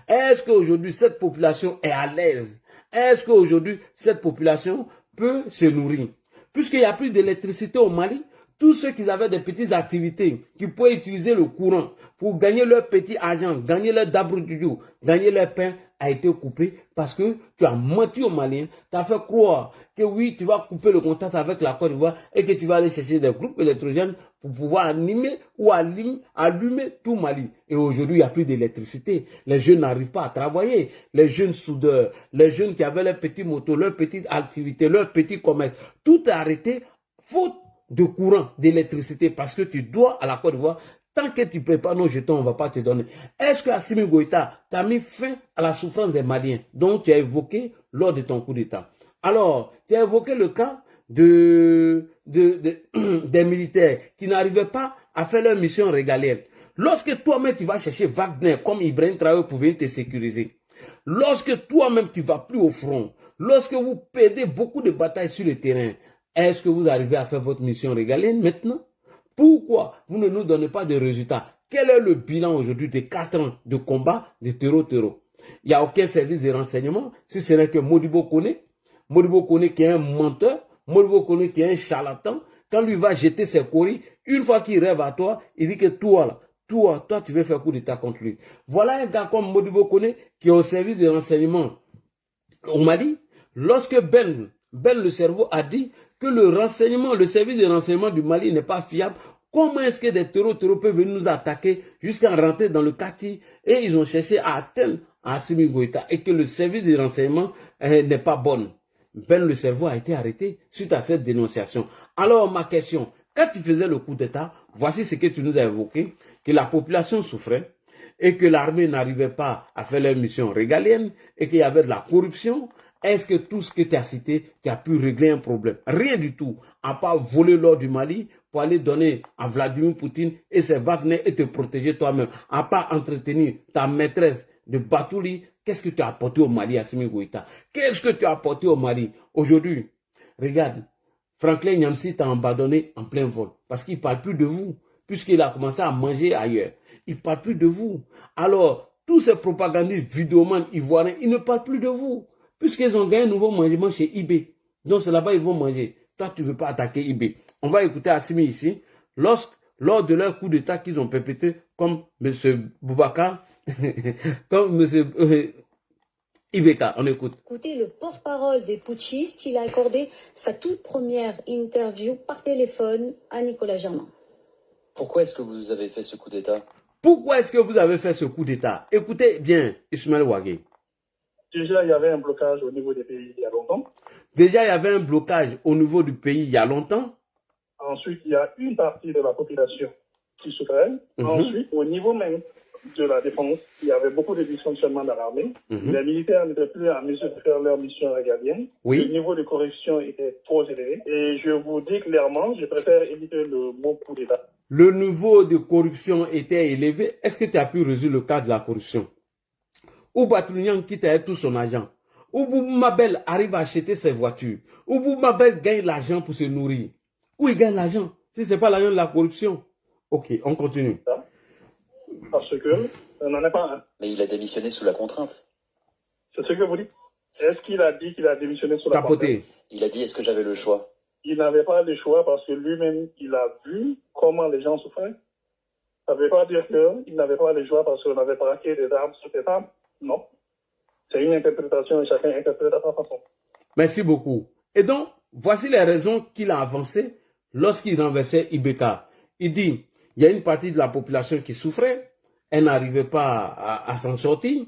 Est-ce qu'aujourd'hui cette population est à l'aise? Est-ce qu'aujourd'hui cette population peut se nourrir? Puisqu'il n'y a plus d'électricité au Mali, tous ceux qui avaient des petites activités, qui pouvaient utiliser le courant pour gagner leur petit argent, gagner leur dabroudjou, gagner leur pain, a été coupé parce que tu as menti aux Maliens, tu as fait croire que oui, tu vas couper le contact avec la Côte d'Ivoire et que tu vas aller chercher des groupes électrogènes pour pouvoir animer ou allumer tout Mali. Et aujourd'hui, il n'y a plus d'électricité. Les jeunes n'arrivent pas à travailler. Les jeunes soudeurs, les jeunes qui avaient leurs petits motos, leurs petites activités, leurs petits commerces, tout est arrêté faute de courant, d'électricité, parce que tu dois à la Côte d'Ivoire. Tant que tu ne payes pas nos jetons, on ne va pas te donner. Est-ce que Assimi Goïta t'a mis fin à la souffrance des Maliens dont tu as évoqué lors de ton coup d'État? Alors, tu as évoqué le cas des militaires qui n'arrivaient pas à faire leur mission régalienne. Lorsque toi-même tu vas chercher Wagner comme Ibrahim Traoré pour venir te sécuriser, lorsque toi-même tu ne vas plus au front, lorsque vous perdez beaucoup de batailles sur le terrain, est-ce que vous arrivez à faire votre mission régalienne maintenant? Pourquoi vous ne nous donnez pas de résultats? Quel est le bilan aujourd'hui de 4 ans de combat de terreau? Il n'y a aucun service de renseignement, si ce n'est que Modibo Kone qui est un menteur, Modibo Kone qui est un charlatan. Quand lui va jeter ses coris, une fois qu'il rêve à toi, il dit que toi, tu veux faire coup d'État contre lui. Voilà un gars comme Modibo Kone qui est au service de renseignement au Mali. Lorsque Ben le cerveau a dit que le service de renseignement du Mali n'est pas fiable, comment est-ce que des terreaux peuvent venir nous attaquer jusqu'à rentrer dans le quartier? Et ils ont cherché à atteindre Assimi Goïta et que le service de renseignement n'est pas bon. Ben le cerveau a été arrêté suite à cette dénonciation. Alors ma question, quand tu faisais le coup d'État, voici ce que tu nous as évoqué, que la population souffrait et que l'armée n'arrivait pas à faire leur mission régalienne et qu'il y avait de la corruption. Est-ce que tout ce que tu as cité, tu as pu régler un problème? Rien du tout, à part voler l'or du Mali pour aller donner à Vladimir Poutine et ses Wagner et te protéger toi-même. À part entretenir ta maîtresse de Batouli, qu'est-ce que tu as apporté au Mali, Assimi Goïta? Qu'est-ce que tu as apporté au Mali? Aujourd'hui, regarde, Franklin Nyamsi t'a abandonné en plein vol parce qu'il ne parle plus de vous, puisqu'il a commencé à manger ailleurs. Il ne parle plus de vous. Alors, tous ces propagandistes, vidéomans, ivoiriens, ils ne parlent plus de vous, puisqu'ils ont gagné un nouveau mangement chez eBay. Donc, c'est là-bas qu'ils vont manger. Toi, tu ne veux pas attaquer eBay. On va écouter Assimi ici. Lors de leur coup d'État qu'ils ont perpétré, comme M. Boubacar, comme M. Ibeka, on écoute. Écoutez, le porte-parole des putschistes, il a accordé sa toute première interview par téléphone à Nicolas Germain. Pourquoi est-ce que vous avez fait ce coup d'État? Pourquoi est-ce que vous avez fait ce coup d'État? Écoutez bien, Ismaël Ouagé. Déjà, il y avait un blocage au niveau des pays il y a longtemps. Déjà, il y avait un blocage au niveau du pays il y a longtemps. Ensuite, il y a une partie de la population qui souffrait. Ensuite, au niveau même de la défense, il y avait beaucoup de dysfonctionnements dans l'armée. Les militaires n'étaient plus en mesure de faire leur mission régalienne. Oui. Le niveau de corruption était trop élevé. Et je vous dis clairement, je préfère éviter le mot coup d'État. Le niveau de corruption était élevé. Est-ce que tu as pu résoudre le cas de la corruption? Ou Batounian quitte à tout son agent? Ou Boubou-Mabel arrive à acheter ses voitures? Ou Boubou-Mabel gagne l'argent pour se nourrir? Où il gagne l'argent? Si ce n'est pas l'argent de la corruption. Ok, on continue. Parce que on n'en est pas un. Mais il a démissionné sous la contrainte. C'est ce que vous dites. Est-ce qu'il a dit qu'il a démissionné sous la contrainte? Il a dit, est-ce que j'avais le choix? Il n'avait pas le choix parce que lui-même, il a vu comment les gens souffraient. Ça ne veut pas dire qu'il n'avait pas le choix parce qu'on avait braqué des armes sur des armes. Non. C'est une interprétation et chacun interprète à sa façon. Merci beaucoup. Et donc, voici les raisons qu'il a avancées lorsqu'il renversait Ibeka. Il dit, il y a une partie de la population qui souffrait, elle n'arrivait pas à s'en sortir,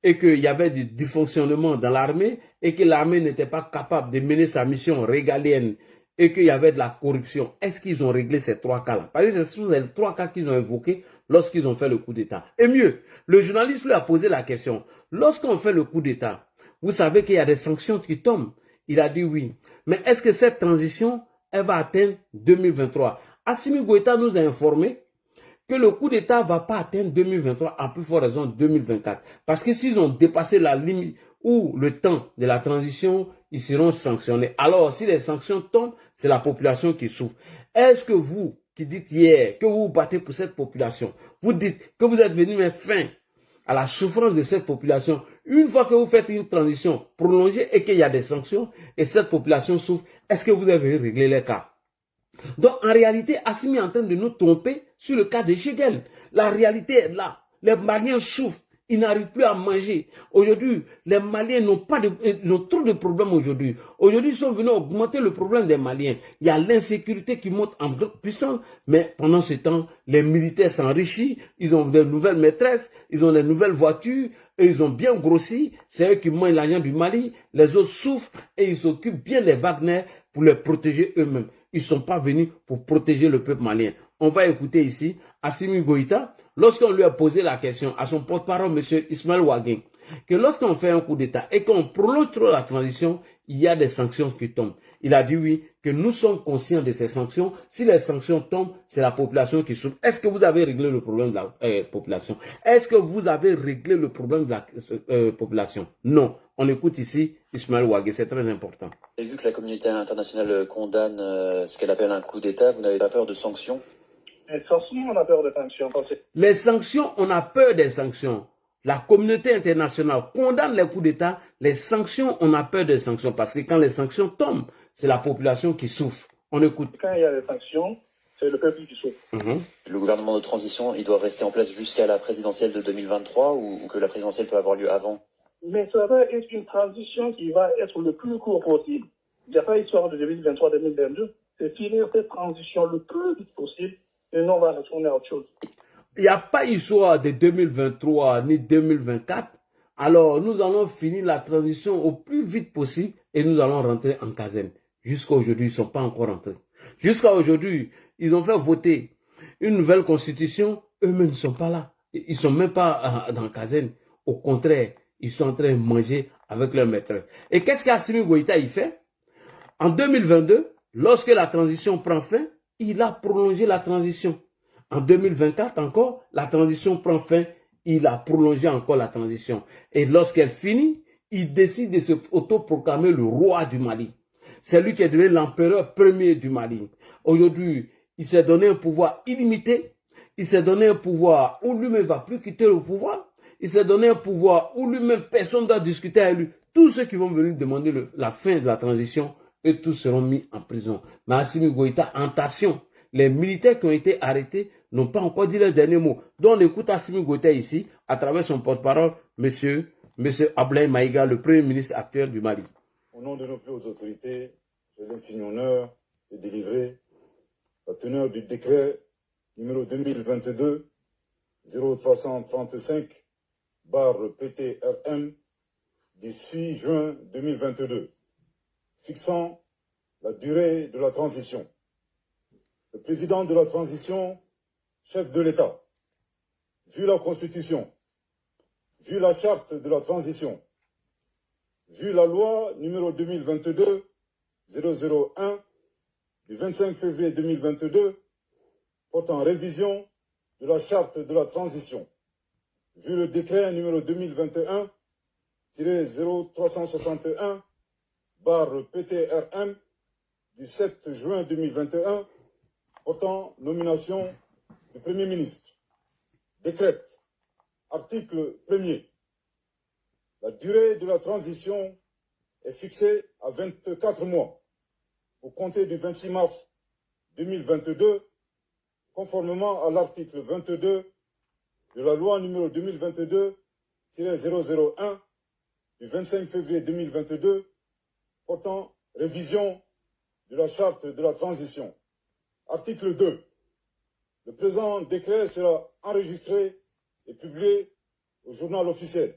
et qu'il y avait du dysfonctionnement dans l'armée, et que l'armée n'était pas capable de mener sa mission régalienne, et qu'il y avait de la corruption. Est-ce qu'ils ont réglé ces trois cas-là? Parce que ce sont les trois cas qu'ils ont évoqués lorsqu'ils ont fait le coup d'État. Et mieux, le journaliste lui a posé la question. Lorsqu'on fait le coup d'État, vous savez qu'il y a des sanctions qui tombent. Il a dit oui. Mais est-ce que cette transition, elle va atteindre 2023? Assimi Goïta nous a informé que le coup d'État ne va pas atteindre 2023, à plus forte raison 2024. Parce que s'ils ont dépassé la limite ou le temps de la transition, ils seront sanctionnés. Alors, si les sanctions tombent, c'est la population qui souffre. Est-ce que vous, qui dites hier que vous vous battez pour cette population, vous dites que vous êtes venu mettre fin à la souffrance de cette population, une fois que vous faites une transition prolongée et qu'il y a des sanctions et cette population souffre, est-ce que vous avez réglé les cas? Donc, en réalité, Assimi est en train de nous tromper sur le cas de Chegel. La réalité est là. Les Maliens souffrent. Ils n'arrivent plus à manger. Aujourd'hui, les Maliens ils ont trop de problèmes aujourd'hui. Aujourd'hui, ils sont venus augmenter le problème des Maliens. Il y a l'insécurité qui monte en puissance, mais pendant ce temps, les militaires s'enrichissent, ils ont de nouvelles maîtresses, ils ont de nouvelles voitures, et ils ont bien grossi. C'est eux qui mangent l'argent du Mali. Les autres souffrent et ils s'occupent bien des Wagner pour les protéger eux-mêmes. Ils ne sont pas venus pour protéger le peuple malien. On va écouter ici Assimi Goïta, lorsqu'on lui a posé la question à son porte-parole, M. Ismaël Ouagé, que lorsqu'on fait un coup d'État et qu'on prolonge trop la transition, il y a des sanctions qui tombent. Il a dit oui, que nous sommes conscients de ces sanctions. Si les sanctions tombent, c'est la population qui souffre. Est-ce que vous avez réglé le problème de la population? Est-ce que vous avez réglé le problème de la population? Non. On écoute ici Ismaël Ouagé, c'est très important. Et vu que la communauté internationale condamne ce qu'elle appelle un coup d'État, vous n'avez pas peur de sanctions? Les sanctions, on a peur des sanctions. Les sanctions, on a peur des sanctions. La communauté internationale condamne les coups d'État. Les sanctions, on a peur des sanctions. Parce que quand les sanctions tombent, c'est la population qui souffre. On écoute. Quand il y a des sanctions, c'est le peuple qui souffre. Le gouvernement de transition, il doit rester en place jusqu'à la présidentielle de 2023 ou que la présidentielle peut avoir lieu avant? Mais ça va être une transition qui va être le plus court possible. Il n'y a pas histoire de 2023-2022. C'est finir cette transition le plus vite possible. Et non, on va retourner à autre chose. Il n'y a pas histoire de 2023 ni 2024. Alors, nous allons finir la transition au plus vite possible et nous allons rentrer en caserne. Jusqu'à aujourd'hui, ils ne sont pas encore rentrés. Jusqu'à aujourd'hui, ils ont fait voter une nouvelle constitution. Eux-mêmes ne sont pas là. Ils ne sont même pas dans la caserne. Au contraire, ils sont en train de manger avec leur maîtresse. Et qu'est-ce qu'Assimi Goïta y fait? En 2022, lorsque la transition prend fin, il a prolongé la transition. En 2024 encore, la transition prend fin. Il a prolongé encore la transition. Et lorsqu'elle finit, il décide de se autoproclamer le roi du Mali. C'est lui qui est devenu l'empereur premier du Mali. Aujourd'hui, il s'est donné un pouvoir illimité. Il s'est donné un pouvoir où lui-même ne va plus quitter le pouvoir. Il s'est donné un pouvoir où lui-même personne ne doit discuter avec lui. Tous ceux qui vont venir demander la fin de la transition, eux tous seront mis en prison. Mais Assimi Goïta, en tension, les militaires qui ont été arrêtés n'ont pas encore dit leur dernier mot. Donc on écoute Assimi Goïta ici, à travers son porte-parole, monsieur Abdoulaye Maïga, le premier ministre actuel du Mali. Au nom de nos plus hautes autorités, j'ai l'insigne honneur de délivrer la teneur du décret numéro 2022-0335/PTRM du 6 juin 2022, fixant la durée de la transition. Le président de la transition, chef de l'État, vu la Constitution, vu la charte de la transition, vu la loi numéro 2022-001 du 25 février 2022 portant révision de la charte de la transition, vu le décret numéro 2021-0361/PTRM du 7 juin 2021 portant nomination du Premier ministre, décrète, article 1er, la durée de la transition est fixée à 24 mois pour compter du 26 mars 2022, conformément à l'article 22 de la loi numéro 2022-001 du 25 février 2022 portant révision de la charte de la transition. Article 2. Le présent décret sera enregistré et publié au journal officiel.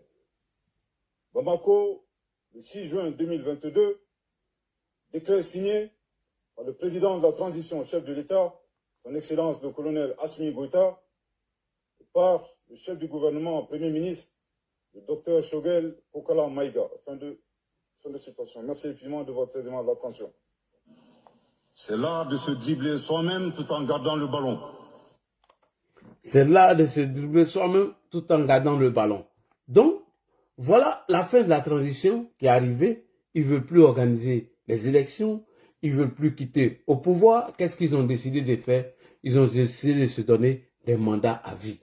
Bamako, le 6 juin 2022, décret signé par le président de la transition, chef de l'État, son Excellence le colonel Assimi Goïta, et par le chef du gouvernement, Premier ministre, le docteur Choguel Kokala Maïga. Fin de citation. Merci infiniment de votre aimable attention. C'est l'art de se dribbler soi-même tout en gardant le ballon. C'est l'art de se dribbler soi-même tout en gardant le ballon. Donc, voilà la fin de la transition qui est arrivée. Ils ne veulent plus organiser les élections. Ils ne veulent plus quitter au pouvoir. Qu'est-ce qu'ils ont décidé de faire? Ils ont décidé de se donner des mandats à vie.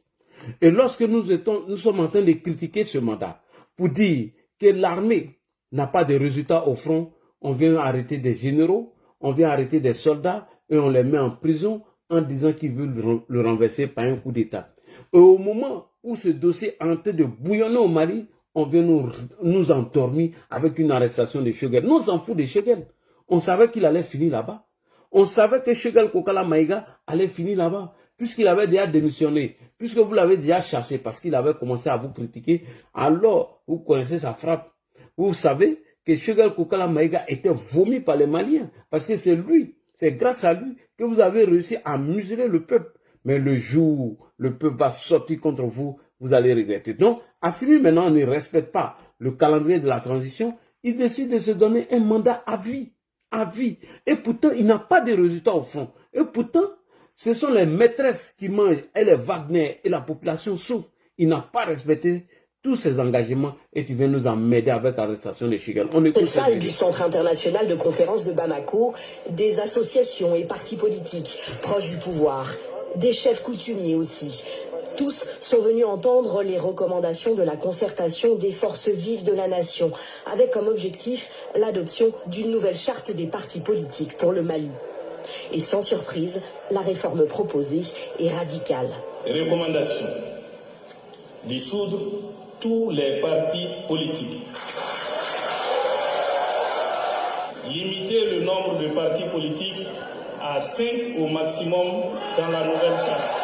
Et lorsque nous sommes en train de critiquer ce mandat pour dire que l'armée n'a pas de résultats au front, on vient arrêter des généraux, on vient arrêter des soldats et on les met en prison en disant qu'ils veulent le renverser par un coup d'État. Et au moment où ce dossier est en train de bouillonner au Mali, on vient nous endormir avec une arrestation de Choguel. Nous, on s'en fout de Choguel. On savait qu'il allait finir là-bas. On savait que Choguel Kokala Maïga allait finir là-bas, puisqu'il avait déjà démissionné, puisque vous l'avez déjà chassé, parce qu'il avait commencé à vous critiquer. Alors, vous connaissez sa frappe. Vous savez que Choguel Kokala Maïga était vomi par les Maliens, parce que c'est lui, c'est grâce à lui que vous avez réussi à museler le peuple. Mais le jour où le peuple va sortir contre vous, vous allez regretter. Donc, Assimi maintenant ne respecte pas le calendrier de la transition. Il décide de se donner un mandat à vie. À vie. Et pourtant, il n'a pas de résultats au fond. Et pourtant, ce sont les maîtresses qui mangent et les Wagner et la population souffre. Il n'a pas respecté tous ces engagements et tu viens nous emmerder avec l'arrestation de Choguel. Cette salle du Centre international de conférences de Bamako, des associations et partis politiques proches du pouvoir, des chefs coutumiers aussi. Tous sont venus entendre les recommandations de la concertation des forces vives de la nation, avec comme objectif l'adoption d'une nouvelle charte des partis politiques pour le Mali. Et sans surprise, la réforme proposée est radicale. Recommandation: dissoudre tous les partis politiques. Limiter le nombre de partis politiques à 5 au maximum dans la nouvelle charte.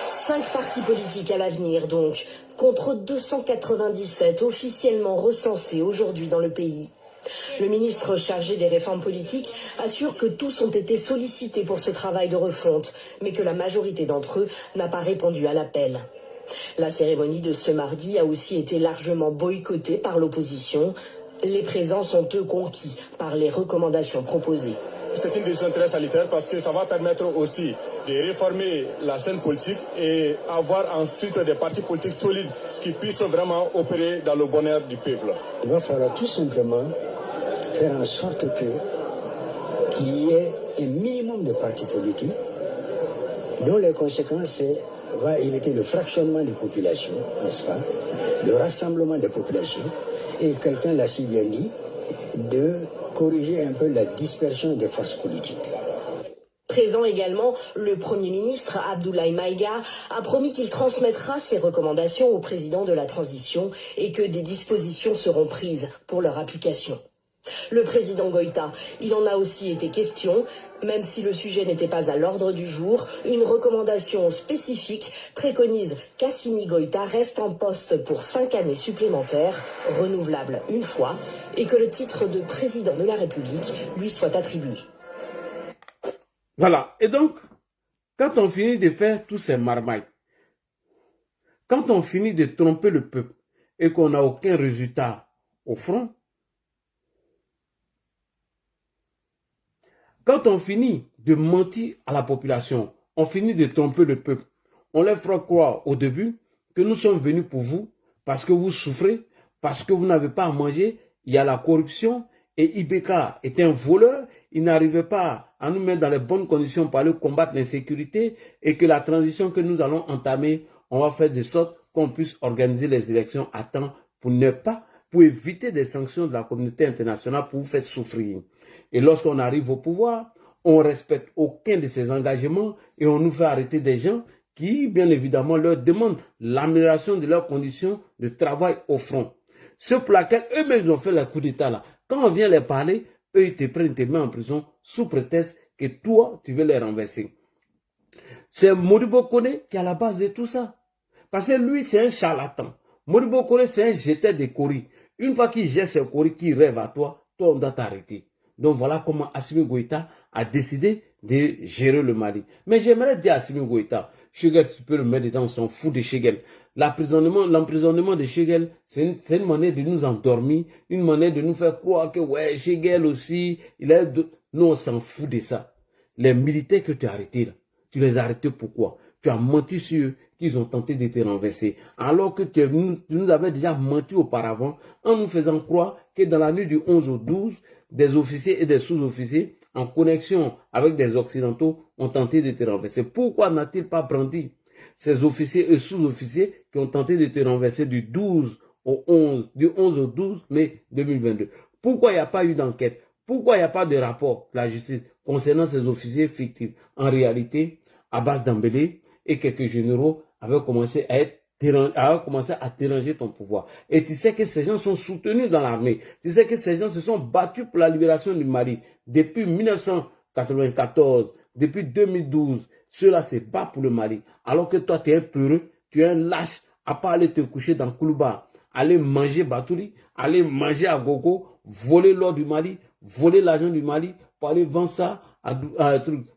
5 partis politiques à l'avenir donc, contre 297 officiellement recensés aujourd'hui dans le pays. Le ministre chargé des réformes politiques assure que tous ont été sollicités pour ce travail de refonte, mais que la majorité d'entre eux n'a pas répondu à l'appel. La cérémonie de ce mardi a aussi été largement boycottée par l'opposition. Les présents sont eux conquis par les recommandations proposées. C'est une décision très salutaire parce que ça va permettre aussi de réformer la scène politique et avoir ensuite des partis politiques solides qui puissent vraiment opérer dans le bonheur du peuple. Il va falloir tout simplement faire en sorte qu'il y ait un minimum de partis politiques dont les conséquences vont éviter le fractionnement des populations, n'est-ce pas, le rassemblement des populations, et quelqu'un l'a si bien dit, de corriger un peu la dispersion des forces politiques. Présent également, le Premier ministre Abdoulaye Maïga a promis qu'il transmettra ses recommandations au président de la transition et que des dispositions seront prises pour leur application. Le président Goïta, il en a aussi été question, même si le sujet n'était pas à l'ordre du jour, une recommandation spécifique préconise qu'Assimi Goïta reste en poste pour 5 années supplémentaires, renouvelables une fois, et que le titre de président de la République lui soit attribué. Voilà, et donc, quand on finit de faire tous ces marmailles, quand on finit de tromper le peuple et qu'on n'a aucun résultat au front, quand on finit de mentir à la population, on finit de tromper le peuple, on leur fera croire au début que nous sommes venus pour vous parce que vous souffrez, parce que vous n'avez pas à manger, il y a la corruption et Ibeka était un voleur, il n'arrivait pas à nous mettre dans les bonnes conditions pour aller combattre l'insécurité et que la transition que nous allons entamer, on va faire de sorte qu'on puisse organiser les élections à temps pour éviter des sanctions de la communauté internationale pour vous faire souffrir. Et lorsqu'on arrive au pouvoir, on ne respecte aucun de ces engagements et on nous fait arrêter des gens qui, bien évidemment, leur demandent l'amélioration de leurs conditions de travail au front. Ceux pour lesquels eux-mêmes ont fait le coup d'État là, quand on vient les parler, eux ils te prennent, te mettent en prison sous prétexte que toi, tu veux les renverser. C'est Modibo Kone qui est à la base de tout ça. Parce que lui, c'est un charlatan. Modibo Kone, c'est un jeteur de coris. Une fois qu'il jette ses coris, qu'il rêve à toi, on doit t'arrêter. Donc voilà comment Assimi Goïta a décidé de gérer le Mali. Mais j'aimerais dire à Assimi Goïta, Shegel, tu peux le mettre dedans, on s'en fout de Shegel. L'emprisonnement de Shegel, c'est une manière de nous endormir, une manière de nous faire croire que ouais, Shegel aussi, nous on s'en fout de ça. Les militaires que tu as arrêtés là, tu les as arrêtés pourquoi? Tu as menti sur eux qu'ils ont tenté de te renverser. Alors que tu nous avais déjà menti auparavant en nous faisant croire que dans la nuit du 11 au 12, des officiers et des sous-officiers en connexion avec des occidentaux ont tenté de te renverser. Pourquoi n'a-t-il pas brandi ces officiers et sous-officiers qui ont tenté de te renverser du 11 au 12 mai 2022? Pourquoi il n'y a pas eu d'enquête? Pourquoi il n'y a pas de rapport de la justice concernant ces officiers fictifs? En réalité, Abbas Dambélé et quelques généraux avaient commencé à déranger ton pouvoir. Et tu sais que ces gens sont soutenus dans l'armée. Tu sais que ces gens se sont battus pour la libération du Mali. Depuis 1994, depuis 2012, ceux-là se battent pour le Mali. Alors que toi, tu es un peureux, tu es un lâche, à part aller te coucher dans Koulouba, aller manger Batouli, aller manger à Gogo, voler l'or du Mali, voler l'argent du Mali, pour aller vendre ça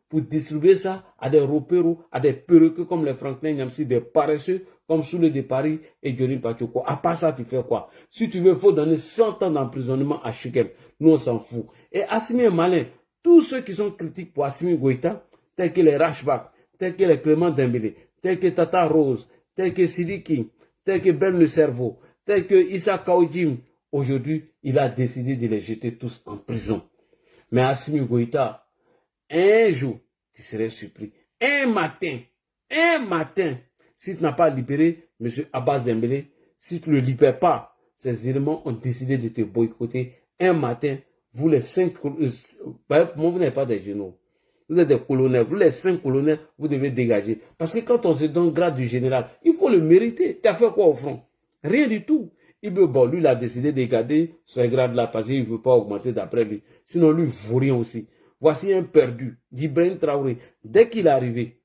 pour distribuer ça à des repéros, à des peureux comme les Franklin Nyamsi, des paresseux comme Soule de Paris et Johnny Pachoko. À part ça, tu fais quoi? Si tu veux, il faut donner 100 ans d'emprisonnement à Shegel. Nous, on s'en fout. Et Assimi est malin. Tous ceux qui sont critiques pour Assimi Goïta, tels que les Rashbak, tels que les Clément Dembélé, tels que Tata Rose, tels que Sidiki, tels que Ben le Cerveau, tels que Issa Kaoudjim, aujourd'hui, il a décidé de les jeter tous en prison. Mais Assimi Goïta, un jour, tu serais surpris. Un matin, si tu n'as pas libéré M. Abbas Dembélé, si tu ne le libères pas, ces éléments ont décidé de te boycotter. Un matin, vous les 5, vous n'êtes pas des généraux, vous êtes des colonels, vous les 5 colonels, vous devez dégager. Parce que quand on se donne grade du général, il faut le mériter. Tu as fait quoi au front? Rien du tout. Bon, lui, il a décidé de garder ce grade-là parce qu'il ne veut pas augmenter d'après lui. Sinon, lui, il ne vaut rien aussi. Voici un perdu d'Ibrahim Traoré. Dès qu'il est arrivé,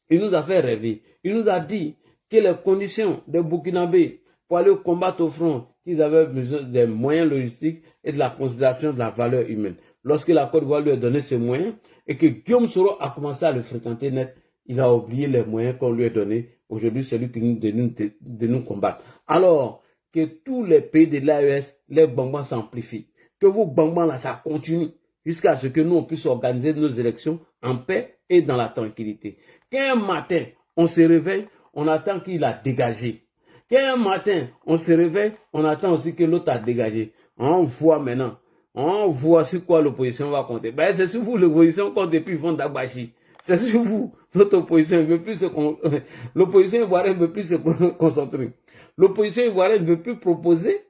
il nous a fait rêver. Il nous a dit que les conditions des Burkinabés pour aller combattre au front, qu'ils avaient besoin des moyens logistiques et de la considération de la valeur humaine. Lorsque la Côte d'Ivoire lui a donné ces moyens et que Guillaume Soro a commencé à le fréquenter net, il a oublié les moyens qu'on lui a donnés. Aujourd'hui, c'est lui qui de nous combattre. Alors, que tous les pays de l'AES, les Bambans s'amplifient. Que vos Bambans là, ça continue jusqu'à ce que nous, on puisse organiser nos élections en paix et dans la tranquillité. Qu'un matin, on se réveille, on attend qu'il a dégagé. Qu'un matin, on se réveille, on attend aussi que l'autre a dégagé. On voit maintenant. On voit sur quoi l'opposition va compter. Ben, c'est sur vous, l'opposition compte depuis Fondabachi. C'est sur vous. Notre opposition ne veut plus l'opposition ivoirienne ne veut plus se concentrer. L'opposition ivoirienne ne veut plus proposer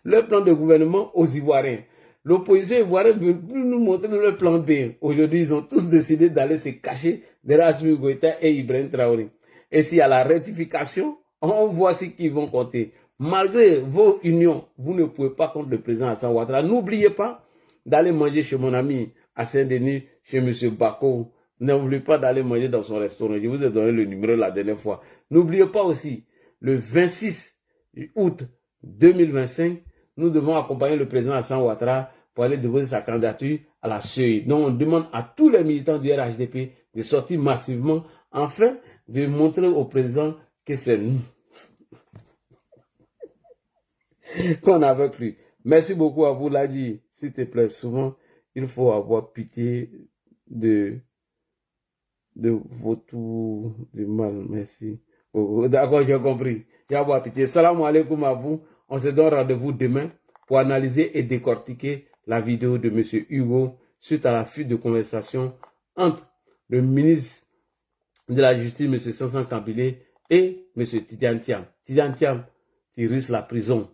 le plan de gouvernement aux Ivoiriens. L'opposition ivoirienne ne veut plus nous montrer le plan B. Aujourd'hui, ils ont tous décidé d'aller se cacher derrière Assimi Goïta et Ibrahim Traoré. Et s'il y a la rectification, on voit ce qu'ils vont compter. Malgré vos unions, vous ne pouvez pas contre le président Alassane Ouattara. N'oubliez pas d'aller manger chez mon ami à Saint-Denis, chez M. Bako. N'oubliez pas d'aller manger dans son restaurant. Je vous ai donné le numéro la dernière fois. N'oubliez pas aussi, le 26 août 2025, nous devons accompagner le président Alassane Ouattara pour aller déposer sa candidature à la CEI. Donc, on demande à tous les militants du RHDP de sortir massivement afin de montrer au président que c'est nous qu'on avait cru. Merci beaucoup à vous, Ladi. S'il te plaît, souvent, il faut avoir pitié de votre du mal. Merci. D'accord, j'ai compris. J'ai avoir pitié. Salam alaikum à vous. On se donne rendez-vous demain pour analyser et décortiquer la vidéo de M. Hugo suite à la fuite de conversation entre le ministre de la Justice, M. Sansan Kambilé, et M. Tidiane Thiam. Tidiane Thiam, tu risques la prison.